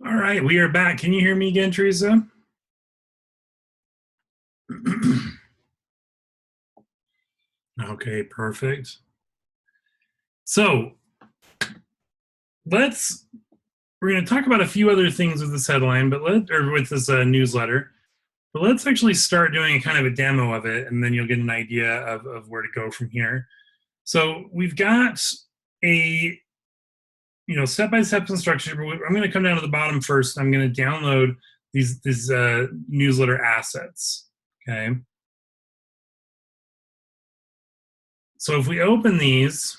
A: All right, we are back. Can you hear me again, Teresa? Okay, perfect. So we're going to talk about a few other things with this headline, but with this newsletter. But let's actually start doing kind of a demo of it, and then you'll get an idea of where to go from here. So we've got a step-by-step instruction. I'm going to come down to the bottom first. I'm going to download these newsletter assets. Okay. So if we open these,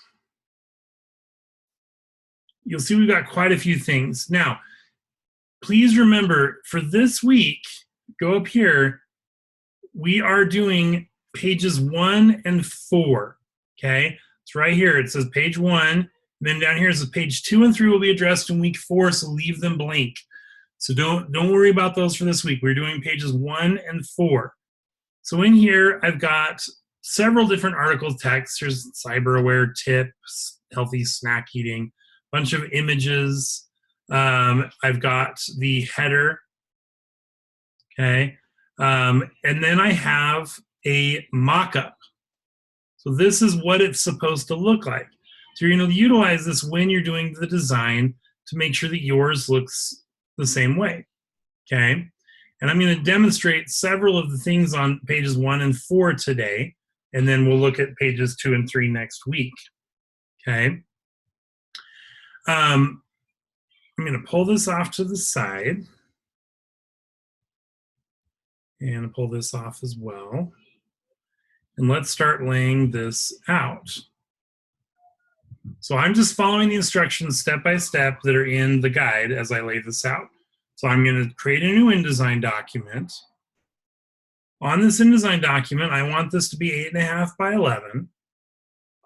A: you'll see we've got quite a few things. Now, please remember for this week, go up here, we are doing pages 1 and 4. Okay. It's right here. It says page 1. And then down here is page 2 and 3 will be addressed in week 4, so leave them blank. So don't worry about those for this week. We're doing pages 1 and 4. So in here, I've got several different article texts. There's cyber aware tips, healthy snack eating, bunch of images. I've got the header. Okay. And then I have a mock-up. So this is what it's supposed to look like. So you're going to utilize this when you're doing the design to make sure that yours looks the same way. Okay. And I'm going to demonstrate several of the things on pages 1 and 4 today, and then we'll look at pages 2 and 3 next week. Okay. I'm going to pull this off to the side and pull this off as well. And let's start laying this out. So I'm just following the instructions step by step that are in the guide as I lay this out. So I'm going to create a new InDesign document. On this InDesign document, I want this to be 8.5 by 11.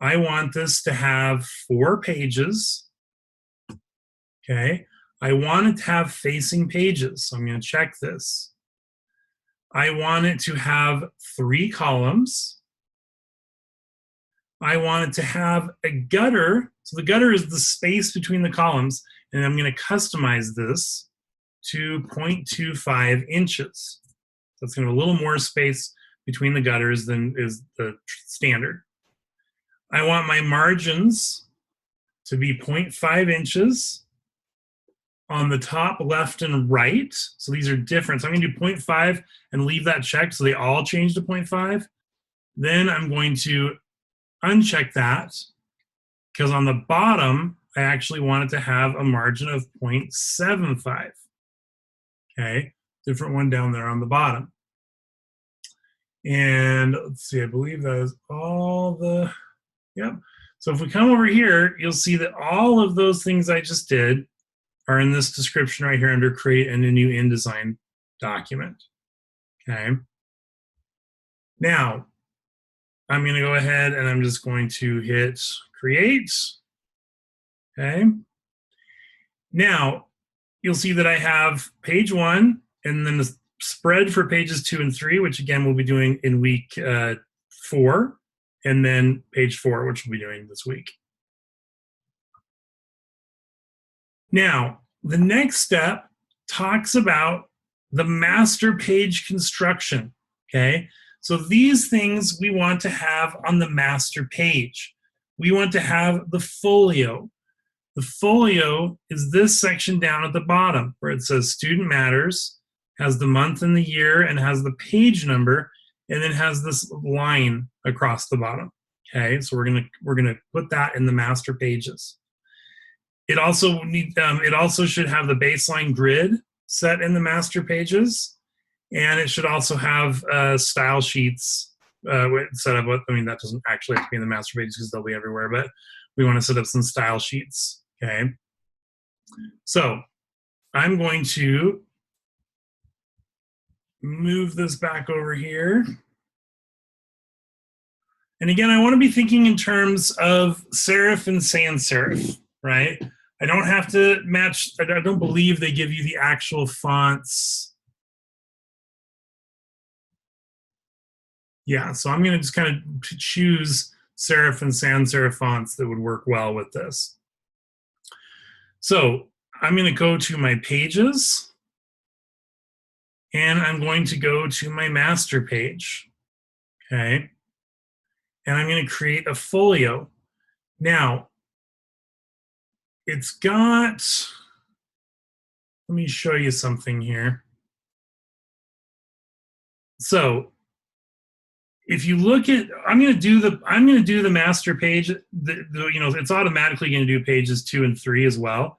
A: I want this to have 4 pages. Okay. I want it to have facing pages. So I'm going to check this. I want it to have 3 columns. I want it to have a gutter. So the gutter is the space between the columns, and I'm going to customize this to 0.25 inches. So it's going to have a little more space between the gutters than is the standard. I want my margins to be 0.5 inches on the top, left, and right. So these are different. So I'm going to do 0.5 and leave that checked so they all change to 0.5. Then I'm going to uncheck that because on the bottom, I actually want it to have a margin of 0.75. Okay, different one down there on the bottom. And let's see, I believe that is all the, yep. So if we come over here, you'll see that all of those things I just did are in this description right here under create and a new InDesign document. Okay. Now, I'm going to go ahead and I'm just going to hit create. Okay. Now, you'll see that I have page 1 and then the spread for pages 2 and 3, which again we'll be doing in week 4, and then page 4, which we'll be doing this week. Now, the next step talks about the master page construction. Okay. So these things we want to have on the master page. We want to have the folio. The folio is this section down at the bottom where it says Student Matters, has the month and the year, and has the page number, and then has this line across the bottom. Okay, so we're gonna put that in the master pages. It also should have the baseline grid set in the master pages. And it should also have style sheets set up. I mean, that doesn't actually have to be in the master pages because they'll be everywhere, but we want to set up some style sheets. Okay. So I'm going to move this back over here. And again, I want to be thinking in terms of serif and sans serif, right? I don't have to match, I don't believe they give you the actual fonts. Yeah, so I'm going to just kind of choose serif and sans serif fonts that would work well with this. So I'm going to go to my pages, and I'm going to go to my master page, okay? And I'm going to create a folio. Now, it's got, let me show you something here. So if you look at, I'm going to do the master page. It's automatically going to do pages 2 and 3 as well.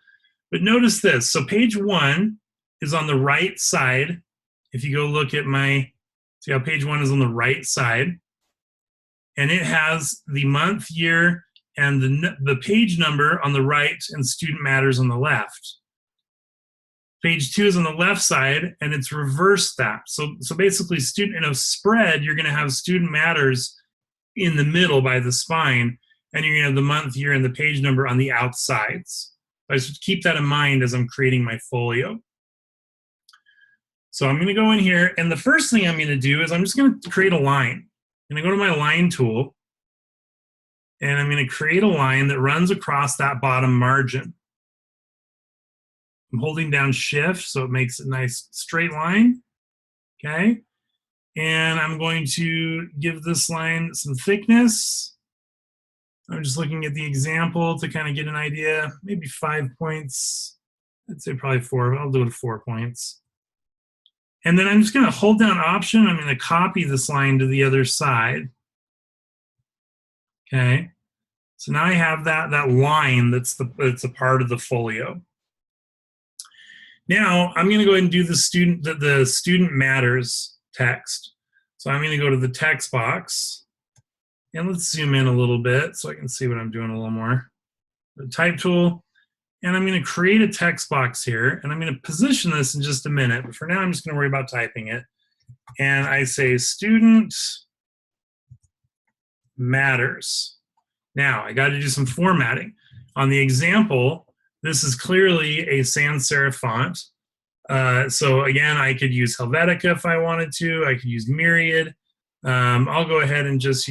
A: But notice this. So page 1 is on the right side. If you go look at see how page 1 is on the right side, and it has the month, year, and the page number on the right and student matters on the left. Page 2 is on the left side, and it's reversed that. So basically, in a spread, you're going to have student matters in the middle by the spine, and you're going to have the month, year, and the page number on the outsides. I should keep that in mind as I'm creating my folio. So I'm going to go in here, and the first thing I'm going to do is I'm just going to create a line. I'm going to go to my line tool, and I'm going to create a line that runs across that bottom margin. I'm holding down Shift, so it makes a nice straight line, okay? And I'm going to give this line some thickness. I'm just looking at the example to kind of get an idea, maybe 5 points. I'd say probably 4, I'll do it 4 points. And then I'm just going to hold down Option. I'm going to copy this line to the other side. Okay. So now I have that line that's a part of the folio. Now I'm going to go ahead and do the student matters text. So I'm going to go to the text box, and let's zoom in a little bit so I can see what I'm doing a little more. The type tool. And I'm going to create a text box here, and I'm going to position this in just a minute. But for now, I'm just going to worry about typing it. And I say student matters. Now, I got to do some formatting. On the example, this is clearly a sans serif font. So again, I could use Helvetica if I wanted to. I could use Myriad. I'll go ahead and just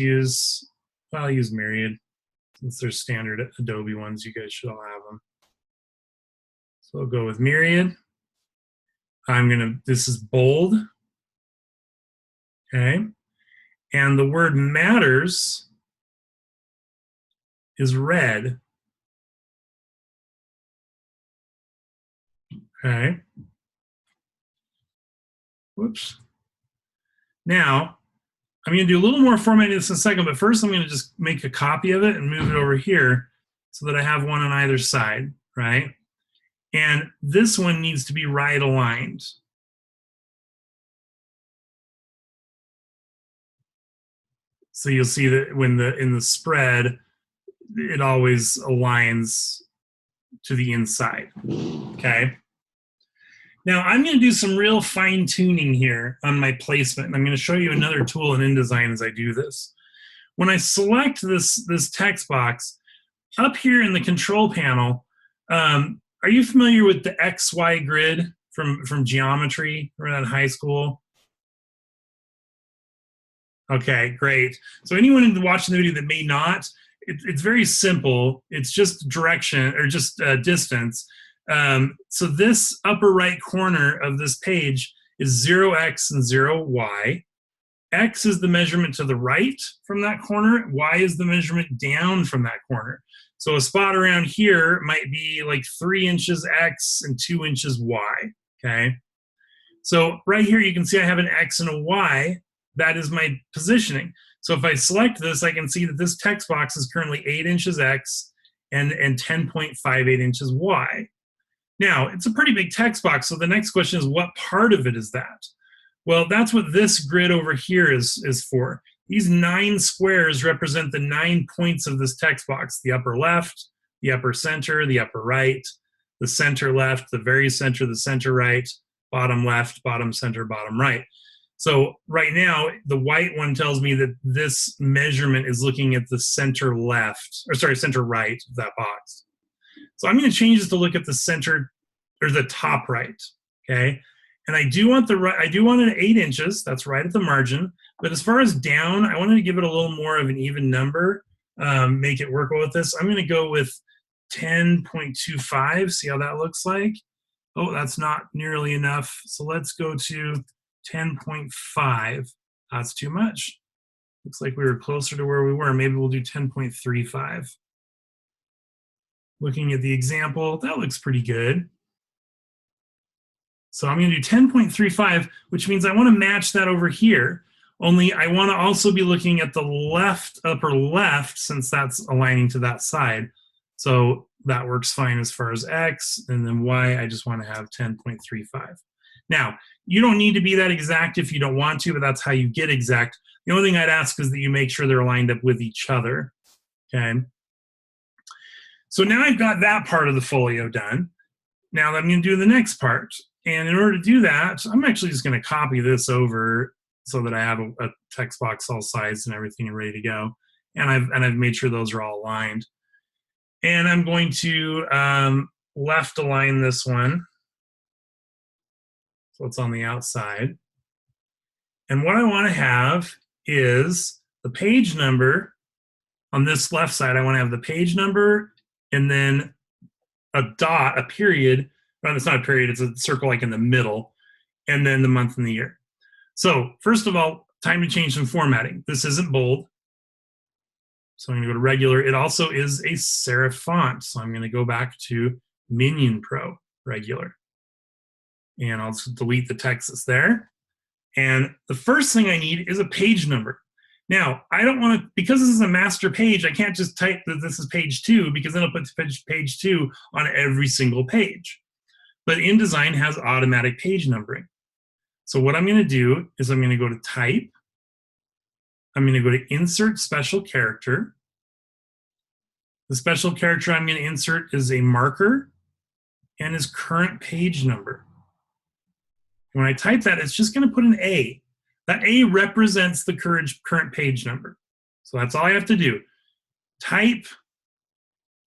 A: I'll use Myriad. Since they're standard Adobe ones, you guys should all have them. So I'll go with Myriad. This is bold. Okay. And the word matters is red. Okay. Whoops. Now, I'm going to do a little more formatting in a second, but first I'm going to just make a copy of it and move it over here so that I have one on either side, right? And this one needs to be right aligned. So you'll see that in the spread, it always aligns to the inside, okay? Now I'm going to do some real fine tuning here on my placement. And I'm going to show you another tool in InDesign as I do this. When I select this text box, up here in the control panel, are you familiar with the XY grid from geometry around high school? Okay, great. So anyone watching the video that may not, it's very simple. It's just direction or just distance. So this upper right corner of this page is 0x and 0y. X is the measurement to the right from that corner. Y is the measurement down from that corner. So a spot around here might be like 3 inches X and 2 inches Y, okay? So right here you can see I have an X and a Y. That is my positioning. So if I select this, I can see that this text box is currently 8 inches X and 10.58 inches Y. Now, it's a pretty big text box, so the next question is what part of it is that? Well, that's what this grid over here is for. These 9 squares represent the 9 points of this text box: the upper left, the upper center, the upper right, the center left, the very center, the center right, bottom left, bottom center, bottom right. So right now, the white one tells me that this measurement is looking at the center left, or sorry, center right of that box. So I'm going to change this to look at the center, or the top right, okay? And I do want it at 8 inches. That's right at the margin. But as far as down, I wanted to give it a little more of an even number, make it work well with this. I'm going to go with 10.25. See how that looks like? Oh, that's not nearly enough. So let's go to 10.5. That's too much. Looks like we were closer to where we were. Maybe we'll do 10.35. Looking at the example, that looks pretty good. So I'm going to do 10.35, which means I want to match that over here. Only I want to also be looking at the left, upper left, since that's aligning to that side. So that works fine as far as X, and then Y, I just want to have 10.35. Now, you don't need to be that exact if you don't want to, but that's how you get exact. The only thing I'd ask is that you make sure they're lined up with each other, okay? So now I've got that part of the folio done. Now I'm going to do the next part. And in order to do that, I'm actually just going to copy this over so that I have a text box all sized and everything and ready to go. And I've made sure those are all aligned. And I'm going to left align this one. So it's on the outside. And what I want to have is the page number on this left side. I want to have the page number and then a dot, a period. Well, it's not a period, it's a circle like in the middle, and then the month and the year. So first of all, time to change some formatting. This isn't bold. So I'm going to go to regular. It also is a serif font. So I'm going to go back to Minion Pro, regular. And I'll just delete the text that's there. And the first thing I need is a page number. Now, I don't want to, because this is a master page, I can't just type that this is page 2, because then it'll put page 2 on every single page. But InDesign has automatic page numbering. So what I'm going to do is I'm going to go to Type. I'm going to go to Insert Special Character. The special character I'm going to insert is a marker and is current page number. When I type that, it's just going to put an A. That A represents the current page number. So that's all I have to do. Type,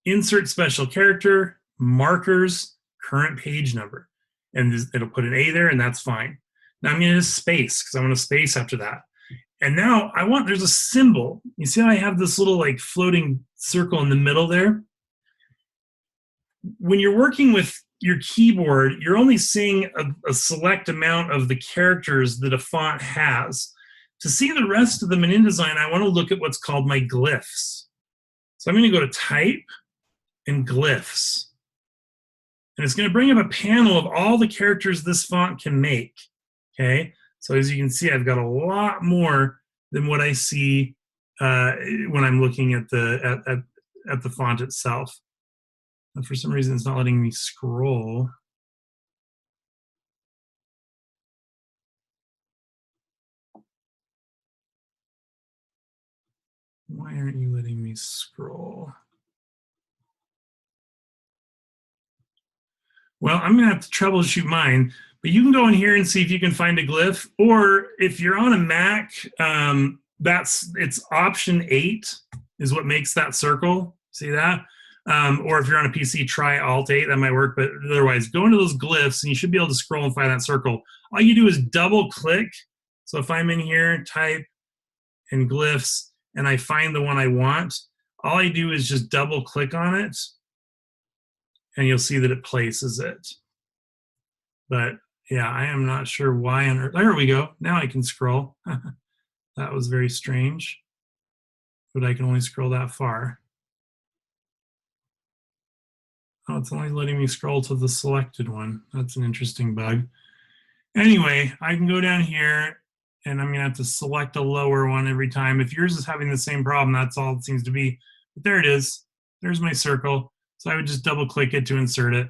A: insert special character, markers, current page number. And it'll put an A there, and that's fine. Now I'm going to use space, because I want a space after that. And now there's a symbol. You see how I have this little like floating circle in the middle there? When you're working with your keyboard, you're only seeing a select amount of the characters that a font has. To see the rest of them in InDesign, I want to look at what's called my glyphs. So I'm going to go to Type and Glyphs. And it's going to bring up a panel of all the characters this font can make. Okay, so as you can see, I've got a lot more than what I see when I'm looking at the font itself. And for some reason, it's not letting me scroll. Why aren't you letting me scroll? Well, I'm going to have to troubleshoot mine, but you can go in here and see if you can find a glyph. Or if you're on a Mac, it's Option 8 is what makes that circle. See that? Or if you're on a PC, try Alt 8. That might work. But otherwise, go into those glyphs, and you should be able to scroll and find that circle. All you do is double click. So if I'm in here, Type and Glyphs, and I find the one I want, all I do is just double click on it, and you'll see that it places it. But yeah, I am not sure why on earth. There we go. Now I can scroll. That was very strange, but I can only scroll that far. Oh, it's only letting me scroll to the selected one. That's an interesting bug. Anyway, I can go down here, and I'm going to have to select a lower one every time. If yours is having the same problem, that's all it seems to be. But there it is. There's my circle. So I would just double click it to insert it,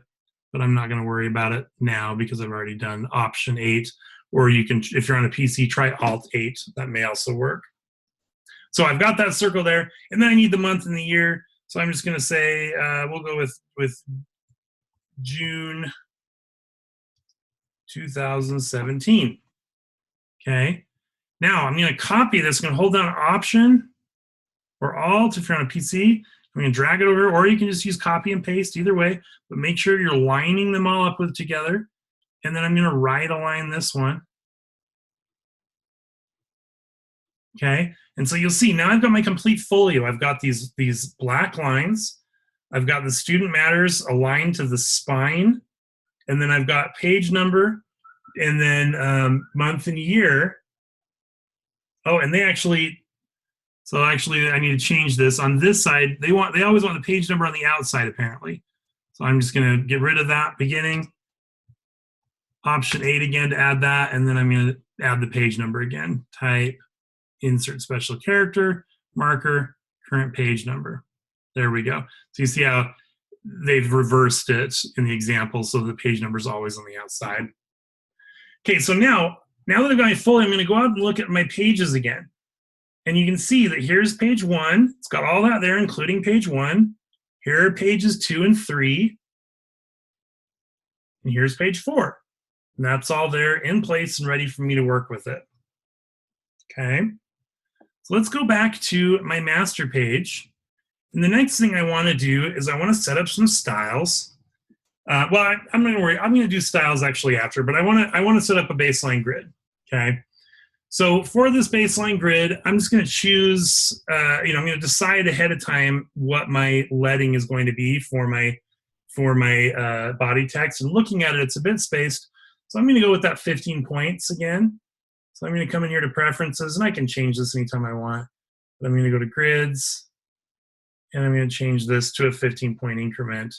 A: but I'm not going to worry about it now because I've already done Option 8. Or you can, if you're on a PC, try Alt 8. That may also work. So I've got that circle there, and then I need the month and the year. So I'm just going to say, we'll go with June 2017. Okay. Now I'm going to copy this. I'm going to hold down Option or Alt if you're on a PC. I'm going to drag it over, or you can just use copy and paste, either way. But make sure you're lining them all up with together. And then I'm going to right align this one. Okay. And so you'll see now I've got my complete folio. I've got these black lines. I've got the student matters aligned to the spine, and then I've got page number, and then month and year. Oh, and they actually, so actually I need to change this. On this side, they always want the page number on the outside apparently. So I'm just gonna get rid of that beginning. Option 8 again to add that, and then I'm gonna add the page number again. Type, insert special character, marker, current page number. There we go. So you see how they've reversed it in the example, so the page number is always on the outside. Okay, so now that I've got it full, I'm going to go out and look at my pages again. And you can see that here's page 1. It's got all that there, including page 1. Here are pages 2 and 3. And here's page 4. And that's all there in place and ready for me to work with it. Okay, so let's go back to my master page. And the next thing I want to do is I want to set up some styles. Well, I'm not going to worry. I'm going to do styles actually after, but I want to set up a baseline grid. Okay. So for this baseline grid, I'm just going to choose. I'm going to decide ahead of time what my leading is going to be for my body text. And looking at it, it's a bit spaced. So I'm going to go with that 15 points again. So I'm going to come in here to preferences, and I can change this anytime I want. But I'm going to go to grids. And I'm going to change this to a 15-point increment.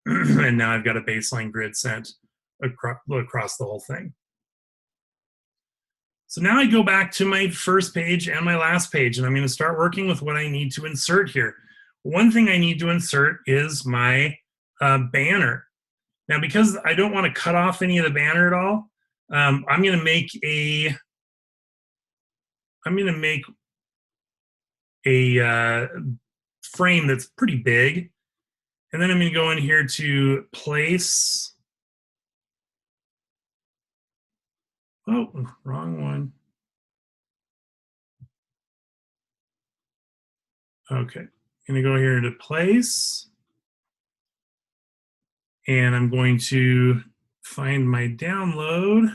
A: And now I've got a baseline grid set across the whole thing. So now I go back to my first page and my last page, and I'm going to start working with what I need to insert here. One thing I need to insert is my banner. Now, because I don't want to cut off any of the banner at all, I'm going to make a frame that's pretty big. And then I'm going to go in here to place. Oh, wrong one. Okay, I'm going to go here to place. And I'm going to find my download.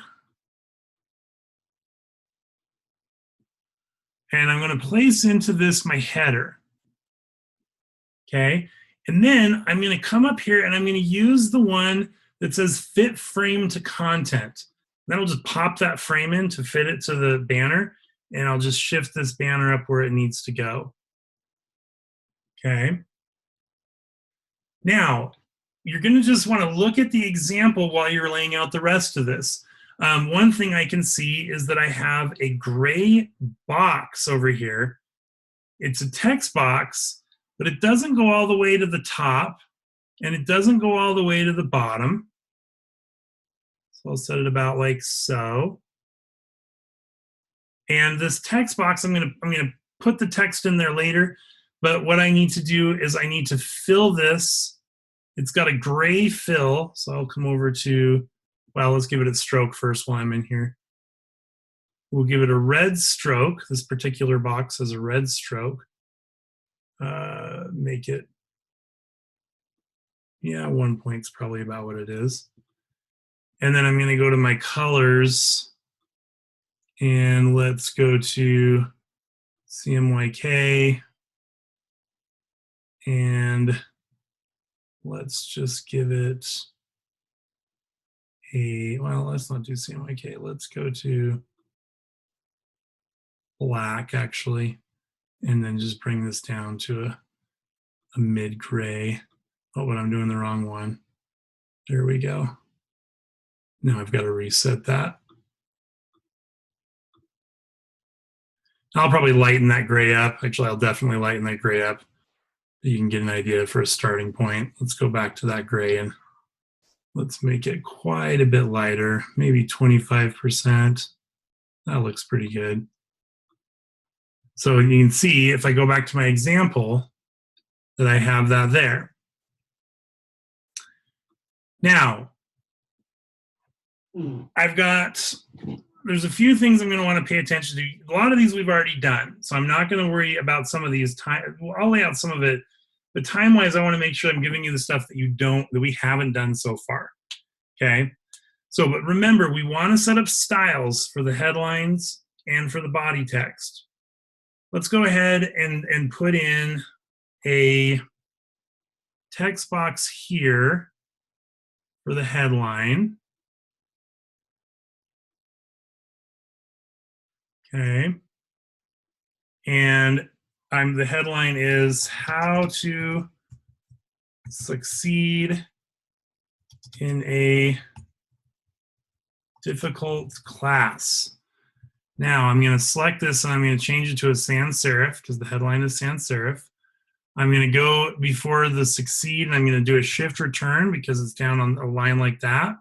A: And I'm going to place into this my header. Okay, and then I'm going to come up here and I'm going to use the one that says fit frame to content. That'll just pop that frame in to fit it to the banner, and I'll just shift this banner up where it needs to go. Okay. Now, you're going to just want to look at the example while you're laying out the rest of this. One thing I can see is that I have a gray box over here. It's a text box, but it doesn't go all the way to the top, and it doesn't go all the way to the bottom. So I'll set it about like so. And this text box, I'm gonna put the text in there later, but what I need to do is I need to fill this. It's got a gray fill, so I'll come over to, well, let's give it a stroke first while I'm in here. We'll give it a red stroke. This particular box has a red stroke. Make it, yeah, 1 point's probably about what it is. And then I'm going to go to my colors, and let's go to CMYK, and let's just give it a, well, let's not do CMYK. Let's go to black, actually, and then just bring this down to a mid-gray. Oh, but I'm doing the wrong one. There we go. Now I've got to reset that. I'll probably lighten that gray up. Actually, I'll definitely lighten that gray up. You can get an idea for a starting point. Let's go back to that gray and let's make it quite a bit lighter, maybe 25%. That looks pretty good. So you can see if I go back to my example that I have that there. Now, there's a few things I'm going to want to pay attention to. A lot of these we've already done, so I'm not going to worry about some of these. I'll lay out some of it, but time-wise, I want to make sure I'm giving you the stuff that we haven't done so far. Okay. So, but remember, we want to set up styles for the headlines and for the body text. Let's go ahead and put in a text box here for the headline. Okay. And the headline is How to Succeed in a Difficult Class. Now I'm going to select this and I'm going to change it to a sans serif because the headline is sans serif. I'm going to go before the succeed and I'm going to do a shift return because it's down on a line like that.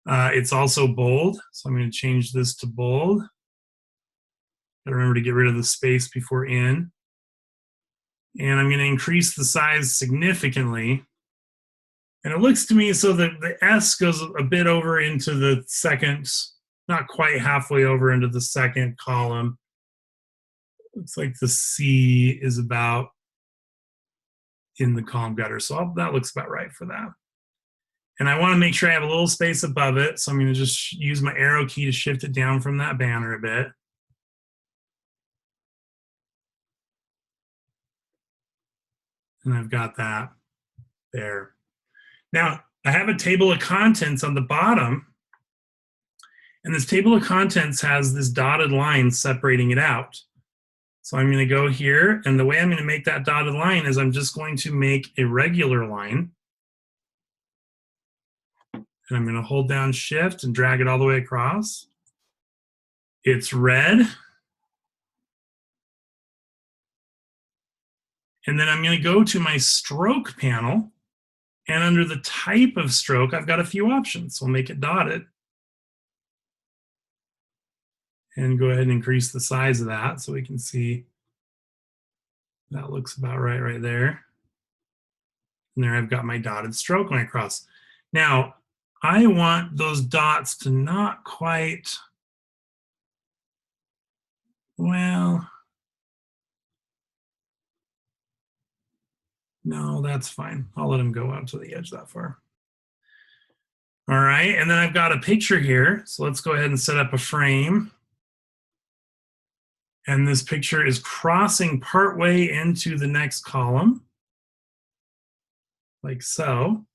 A: It's also bold, so I'm going to change this to bold. Gotta remember to get rid of the space before in. And I'm going to increase the size significantly. And it looks to me so that the S goes a bit over into the second, not quite halfway over into the second column. Looks like the C is about in the column gutter. So that looks about right for that. And I want to make sure I have a little space above it. So I'm going to just use my arrow key to shift it down from that banner a bit. And I've got that there. Now, I have a table of contents on the bottom. And this table of contents has this dotted line separating it out. So I'm going to go here. And the way I'm going to make that dotted line is I'm just going to make a regular line. And I'm going to hold down Shift and drag it all the way across. It's red. And then I'm going to go to my stroke panel. And under the type of stroke, I've got a few options. So I'll make it dotted. And go ahead and increase the size of that so we can see that looks about right there. And there I've got my dotted stroke going across. Now, I want those dots to not quite, well, no, that's fine. I'll let them go out to the edge that far. All right, and then I've got a picture here. So let's go ahead and set up a frame. And this picture is crossing partway into the next column, like so.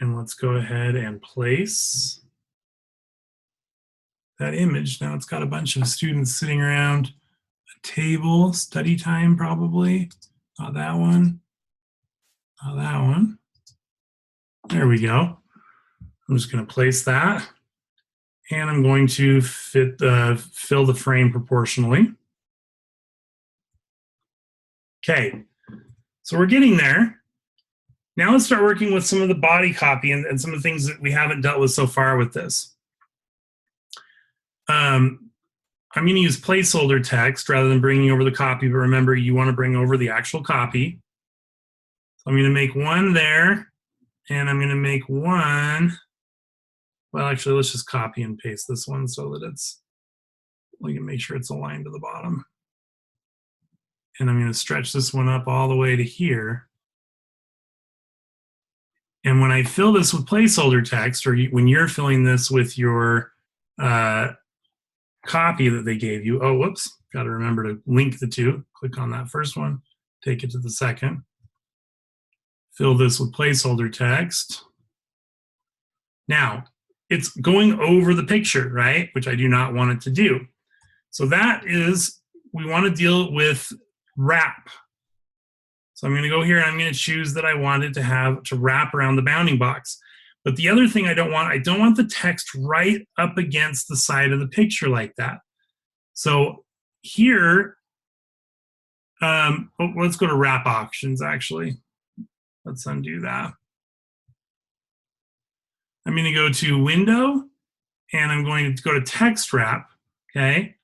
A: And let's go ahead and place that image. Now it's got a bunch of students sitting around a table, study time probably. Not that one. Not that one. There we go. I'm just going to place that. And I'm going to fill the frame proportionally. Okay, so we're getting there. Now let's start working with some of the body copy and some of the things that we haven't dealt with so far with this. I'm going to use placeholder text rather than bringing over the copy, but remember, you want to bring over the actual copy. So I'm going to make one there, and I'm going to make one. Well, actually, let's just copy and paste this one so that we can make sure it's aligned to the bottom. And I'm going to stretch this one up all the way to here. And when I fill this with placeholder text, or when you're filling this with your copy that they gave you, oh, whoops, got to remember to link the two. Click on that first one, take it to the second. Fill this with placeholder text. Now, it's going over the picture, right? Which I do not want it to do. So that is, we want to deal with wrap. So I'm going to go here and I'm going to choose that I want it to wrap around the bounding box. But the other thing I don't want the text right up against the side of the picture like that. So here, let's go to wrap options actually. Let's undo that. I'm going to go to Window, and I'm going to go to Text Wrap, okay?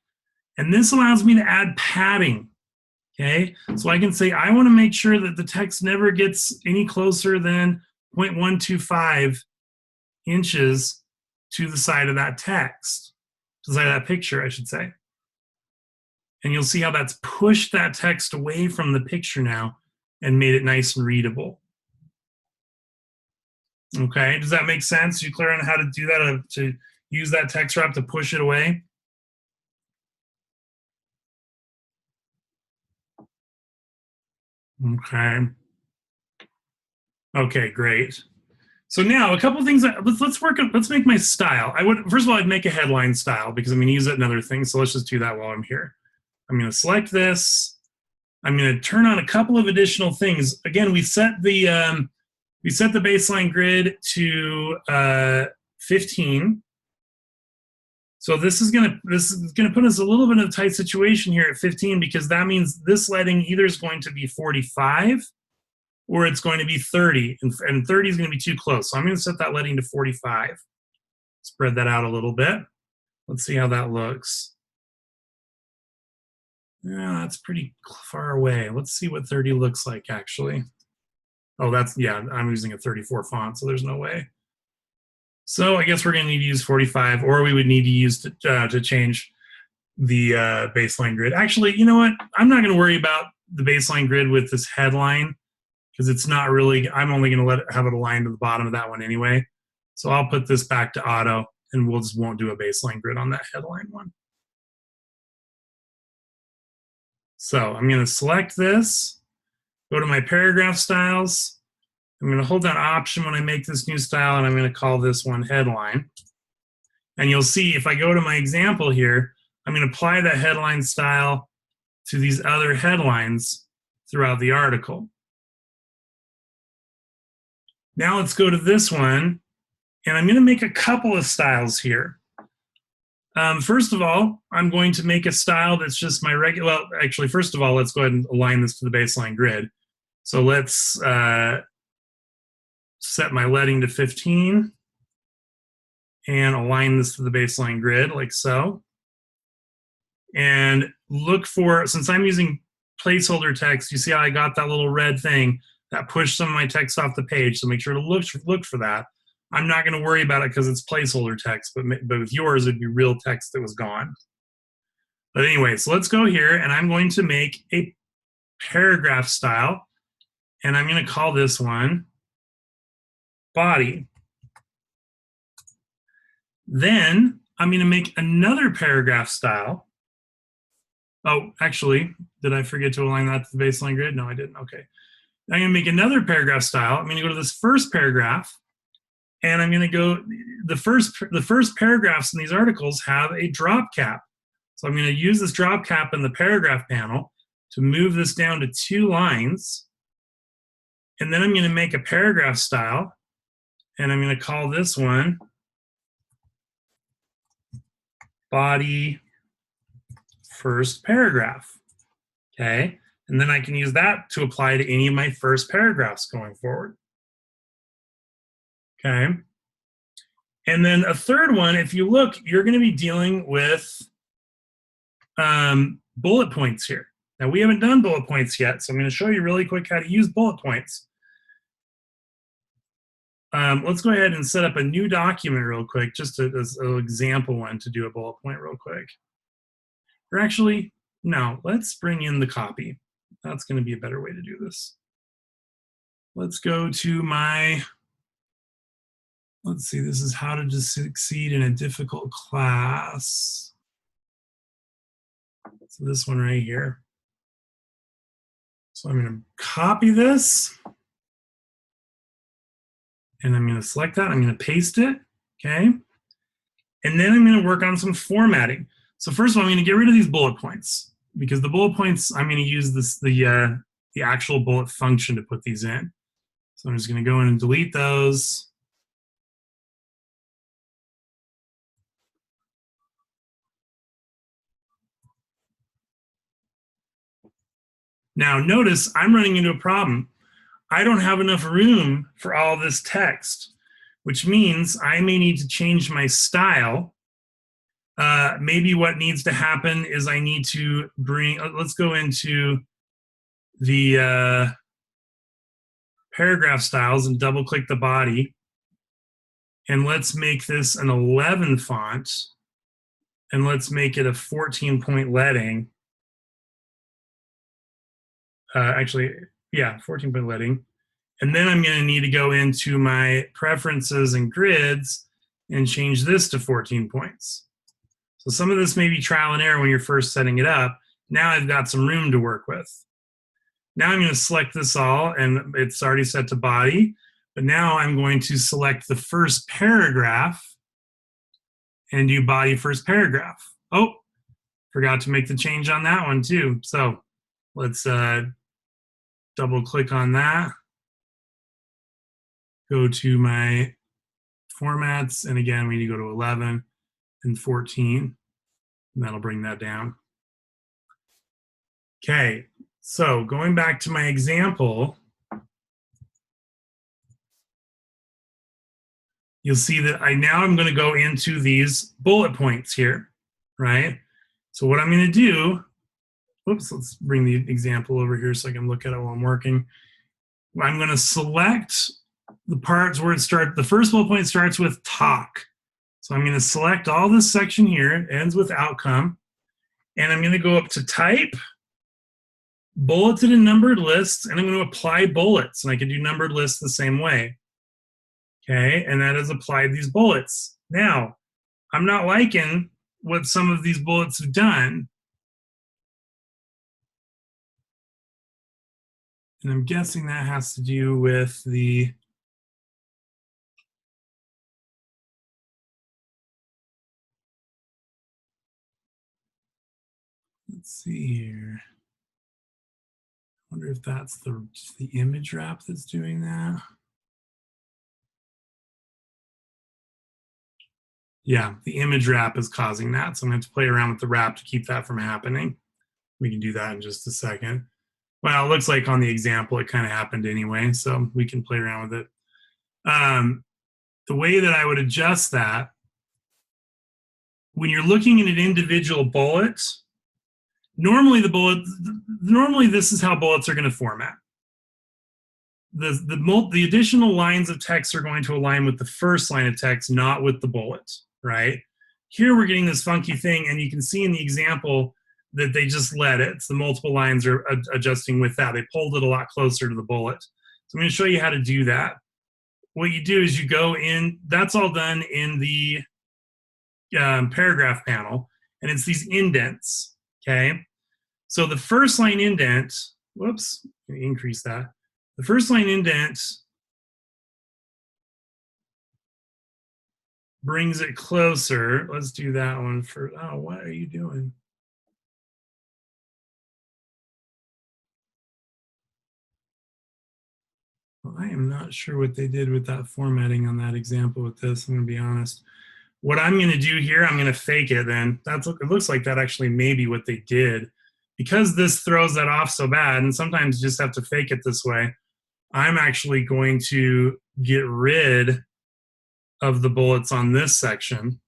A: And this allows me to add padding, okay? So I can say I want to make sure that the text never gets any closer than 0.125 inches to the side of that text, to the side of that picture, I should say. And you'll see how that's pushed that text away from the picture now and made it nice and readable. Okay, does that make sense? You clear on how to do that, to use that text wrap to push it away? Okay. Okay, great. So now a couple of things. Let's work on. Let's make my style. I would first of all I'd make a headline style because I'm going to use it in other things. So let's just do that while I'm here. I'm going to select this. I'm going to turn on a couple of additional things. Again, we set the baseline grid to 15. So this is gonna put us a little bit of a tight situation here at 15 because that means this leading either is going to be 45 or it's going to be 30, and 30 is going to be too close. So I'm going to set that leading to 45. Spread that out a little bit. Let's see how that looks. Yeah, that's pretty far away. Let's see what 30 looks like actually. Oh, yeah, I'm using a 34 font, so there's no way. So I guess we're going to need to use 45, or we would need to use to change the baseline grid. Actually, you know what? I'm not going to worry about the baseline grid with this headline because it's not really, I'm only going to have it aligned to the bottom of that one anyway. So I'll put this back to auto, and we'll just won't do a baseline grid on that headline one. So I'm going to select this, go to my paragraph styles. I'm going to hold down Option when I make this new style, and I'm going to call this one headline. And you'll see if I go to my example here, I'm going to apply that headline style to these other headlines throughout the article. Now let's go to this one, and I'm going to make a couple of styles here. First of all, I'm going to make a style that's just my regular, well, actually, first of all, let's go ahead and align this to the baseline grid. So let's set my leading to 15 and align this to the baseline grid like so. And look for, since I'm using placeholder text, you see how I got that little red thing that pushed some of my text off the page. So make sure to look for that. I'm not going to worry about it because it's placeholder text, but with yours, it'd be real text that was gone. But anyway, so let's go here, and I'm going to make a paragraph style, and I'm going to call this one body. Then I'm going to make another paragraph style. Oh, actually, did I forget to align that to the baseline grid? No, I didn't. Okay. I'm going to make another paragraph style. I'm going to go to this first paragraph, and I'm going to go, the first paragraphs in these articles have a drop cap. So I'm going to use this drop cap in the paragraph panel to move this down to 2 lines. And then I'm going to make a paragraph style, and I'm going to call this one body first paragraph. Okay. And then I can use that to apply to any of my first paragraphs going forward. Okay. And then a third one, if you look, you're going to be dealing with bullet points here. Now, we haven't done bullet points yet, so I'm going to show you really quick how to use bullet points. Let's go ahead and set up a new document real quick, just as an example one to do a bullet point real quick. Or actually, no, let's bring in the copy. That's going to be a better way to do this. Let's go to my, let's see, this is how to just succeed in a difficult class. So this one right here. So I'm going to copy this. And I'm going to select that. I'm going to paste it. Okay. And then I'm going to work on some formatting. So first of all, I'm going to get rid of these bullet points because the bullet points, I'm going to use the actual bullet function to put these in. So I'm just going to go in and delete those. Now notice I'm running into a problem. I don't have enough room for all this text, which means I may need to change my style. Maybe what needs to happen is I need to bring, let's go into the paragraph styles and double click the body. And let's make this an 11 font. And let's make it a 14-point leading. Actually, yeah, 14-point leading. And then I'm going to need to go into my preferences and grids and change this to 14 points. So some of this may be trial and error when you're first setting it up. Now I've got some room to work with. Now I'm going to select this all, and it's already set to body. But now I'm going to select the first paragraph and do body first paragraph. Oh, forgot to make the change on that one too. So let's double click on that. Go to my formats, and again, we need to go to 11 and 14, and that'll bring that down. Okay, so going back to my example, you'll see that I'm going to go into these bullet points here, right? So what I'm going to do, oops, let's bring the example over here so I can look at it while I'm working. I'm going to select the parts where the first bullet point starts with talk. So I'm going to select all this section here, it ends with outcome, and I'm going to go up to type, bulleted and numbered lists, and I'm going to apply bullets, and I can do numbered lists the same way. Okay, and that has applied these bullets. Now, I'm not liking what some of these bullets have done. And I'm guessing that has to do with the let's see here. I wonder if that's the image wrap that's doing that. Yeah, the image wrap is causing that. So I'm going to have to play around with the wrap to keep that from happening. We can do that in just a second. Well, it looks like on the example, it kind of happened anyway, so we can play around with it. The way that I would adjust that, when you're looking at an individual bullet, normally this is how bullets are going to format. The additional lines of text are going to align with the first line of text, not with the bullet, right? Here we're getting this funky thing, and you can see in the example that they just let it. So the multiple lines are adjusting with that. They pulled it a lot closer to the bullet. So I'm going to show you how to do that. What you do is you go in, that's all done in the paragraph panel, and it's these indents, okay? So the first line indent, whoops, let me increase that. The first line indent brings it closer. Let's do that one for, oh, what are you doing? Well, I am not sure what they did with that formatting on that example with this, I'm going to be honest. What I'm going to do here, I'm going to fake it then. It looks like that actually may be what they did. Because this throws that off so bad, and sometimes you just have to fake it this way, I'm actually going to get rid of the bullets on this section.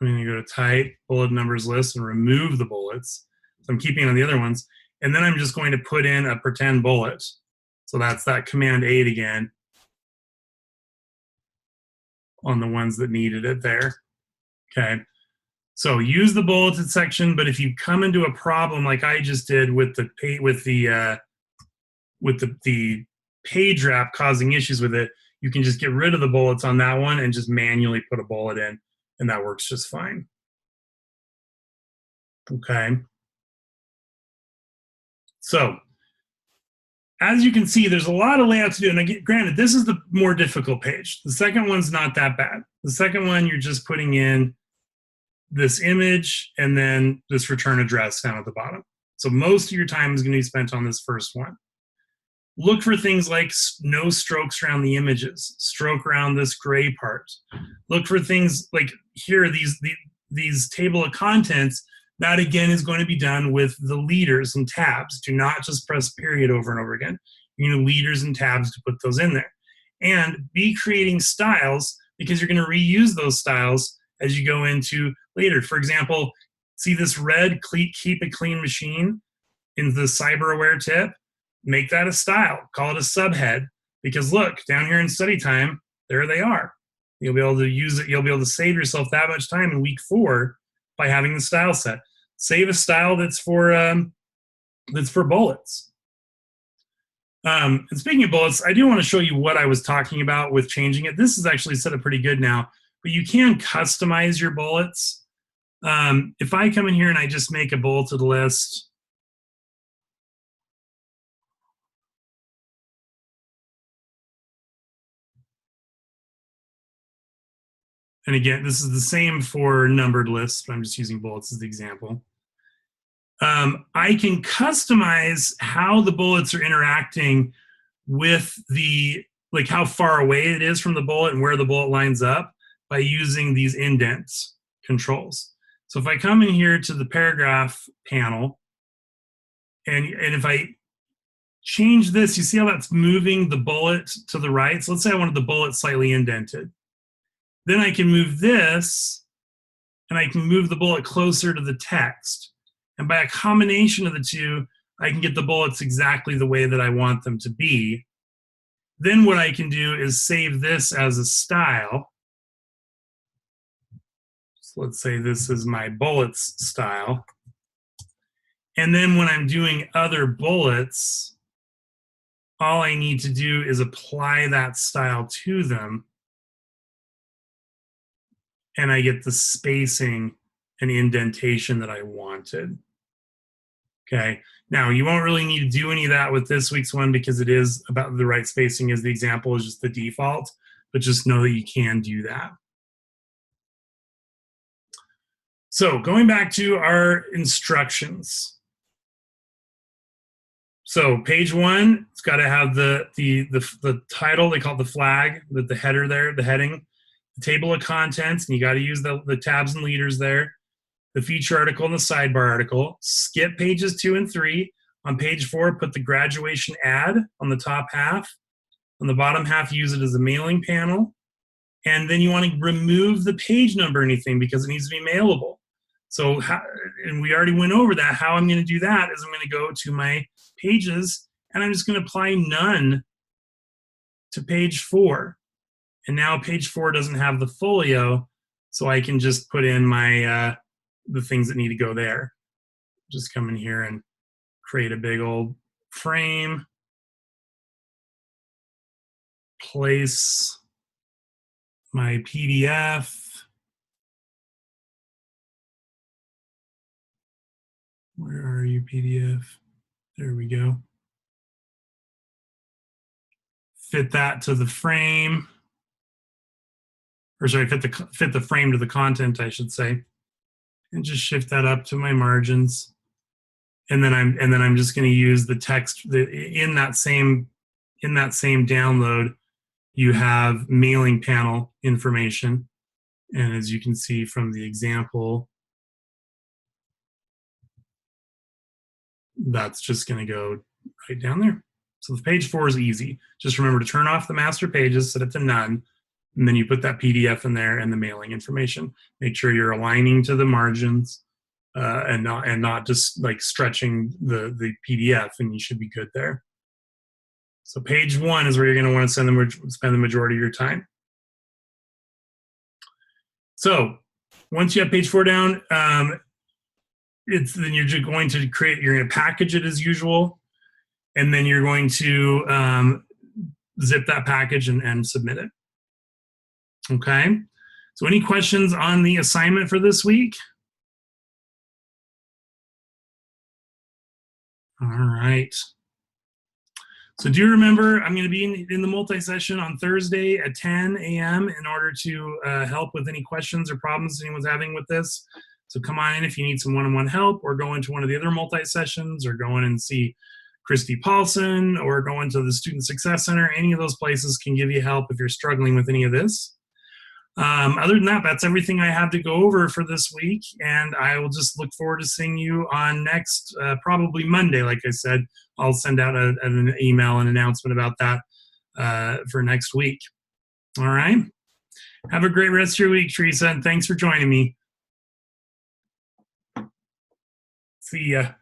A: I'm going to go to type, bullet numbers list, and remove the bullets. So I'm keeping on the other ones. And then I'm just going to put in a pretend bullet. So that's that Command 8 again on the ones that needed it there. Okay. So use the bulleted section, but if you come into a problem like I just did with the page wrap causing issues with it, you can just get rid of the bullets on that one and just manually put a bullet in, and that works just fine. Okay. So as you can see, there's a lot of layout to do. And granted, this is the more difficult page. The second one's not that bad. The second one, you're just putting in this image and then this return address down at the bottom. So most of your time is going to be spent on this first one. Look for things like no strokes around the images, stroke around this gray part. Look for things like here, these table of contents. That again is going to be done with the leaders and tabs. Do not just press period over and over again. You need leaders and tabs to put those in there. And be creating styles because you're going to reuse those styles as you go into later. For example, see this red keep a clean machine in the cyber aware tip? Make that a style. Call it a subhead because look, down here in study time, there they are. You'll be able to use it. You'll be able to save yourself that much time in week 4 by having the style set. Save a style that's for bullets. And speaking of bullets, I do want to show you what I was talking about with changing it. This is actually set up pretty good now, but you can customize your bullets. If I come in here and I just make a bulleted list, And again, this is the same for numbered lists, but I'm just using bullets as the example. I can customize how the bullets are interacting with the, like how far away it is from the bullet and where the bullet lines up by using these indents controls. So if I come in here to the paragraph panel, and if I change this, you see how that's moving the bullet to the right? So let's say I wanted the bullet slightly indented. Then I can move this, and I can move the bullet closer to the text. And by a combination of the two, I can get the bullets exactly the way that I want them to be. Then what I can do is save this as a style. So let's say this is my bullets style. And then when I'm doing other bullets, all I need to do is apply that style to them. And I get the spacing and indentation that I wanted. Okay, now you won't really need to do any of that with this week's one because it is about the right spacing as the example is just the default, but just know that you can do that. So going back to our instructions. So page one, it's got to have the title, they call it the flag, the header there, the heading, the table of contents, and you got to use the tabs and leaders there, the feature article and the sidebar article. Skip pages 2 and 3. On page 4, put the graduation ad on the top half. On the bottom half, use it as a mailing panel. And then you want to remove the page number or anything because it needs to be mailable. So, and we already went over that. How I'm going to do that is I'm going to go to my pages and I'm just going to apply none to page 4. And now page 4 doesn't have the folio, so I can just put in my the things that need to go there. Just come in here and create a big old frame, place my PDF. Where are you, PDF? There we go. Fit that to the frame, or sorry, fit the frame to the content, I should say, and just shift that up to my margins. And then I'm just going to use the text in that same download. You have mailing panel information, and as you can see from the example, that's just going to go right down there. So the page 4 is easy. Just remember to turn off the master pages, set it to none, and then you put that PDF in there and the mailing information. Make sure you're aligning to the margins and not just like stretching the PDF, and you should be good there. So page 1 is where you're going to want to spend the majority of your time. So once you have page 4 down, then you're just going to you're going to package it as usual, and then you're going to zip that package and submit it. Okay. So any questions on the assignment for this week? All right. So do you remember, I'm going to be in the multi-session on Thursday at 10 a.m. in order to help with any questions or problems anyone's having with this. So come on in if you need some one-on-one help, or go into one of the other multi-sessions, or go in and see Christy Paulson, or go into the Student Success Center. Any of those places can give you help if you're struggling with any of this. Other than that, that's everything I have to go over for this week, and I will just look forward to seeing you on next, probably Monday. Like I said, I'll send out an email, an announcement about that for next week. All right. Have a great rest of your week, Teresa, and thanks for joining me. See ya.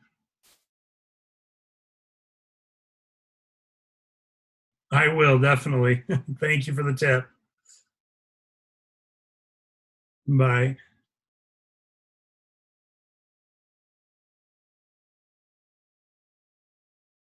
A: I will, definitely. Thank you for the tip. Bye.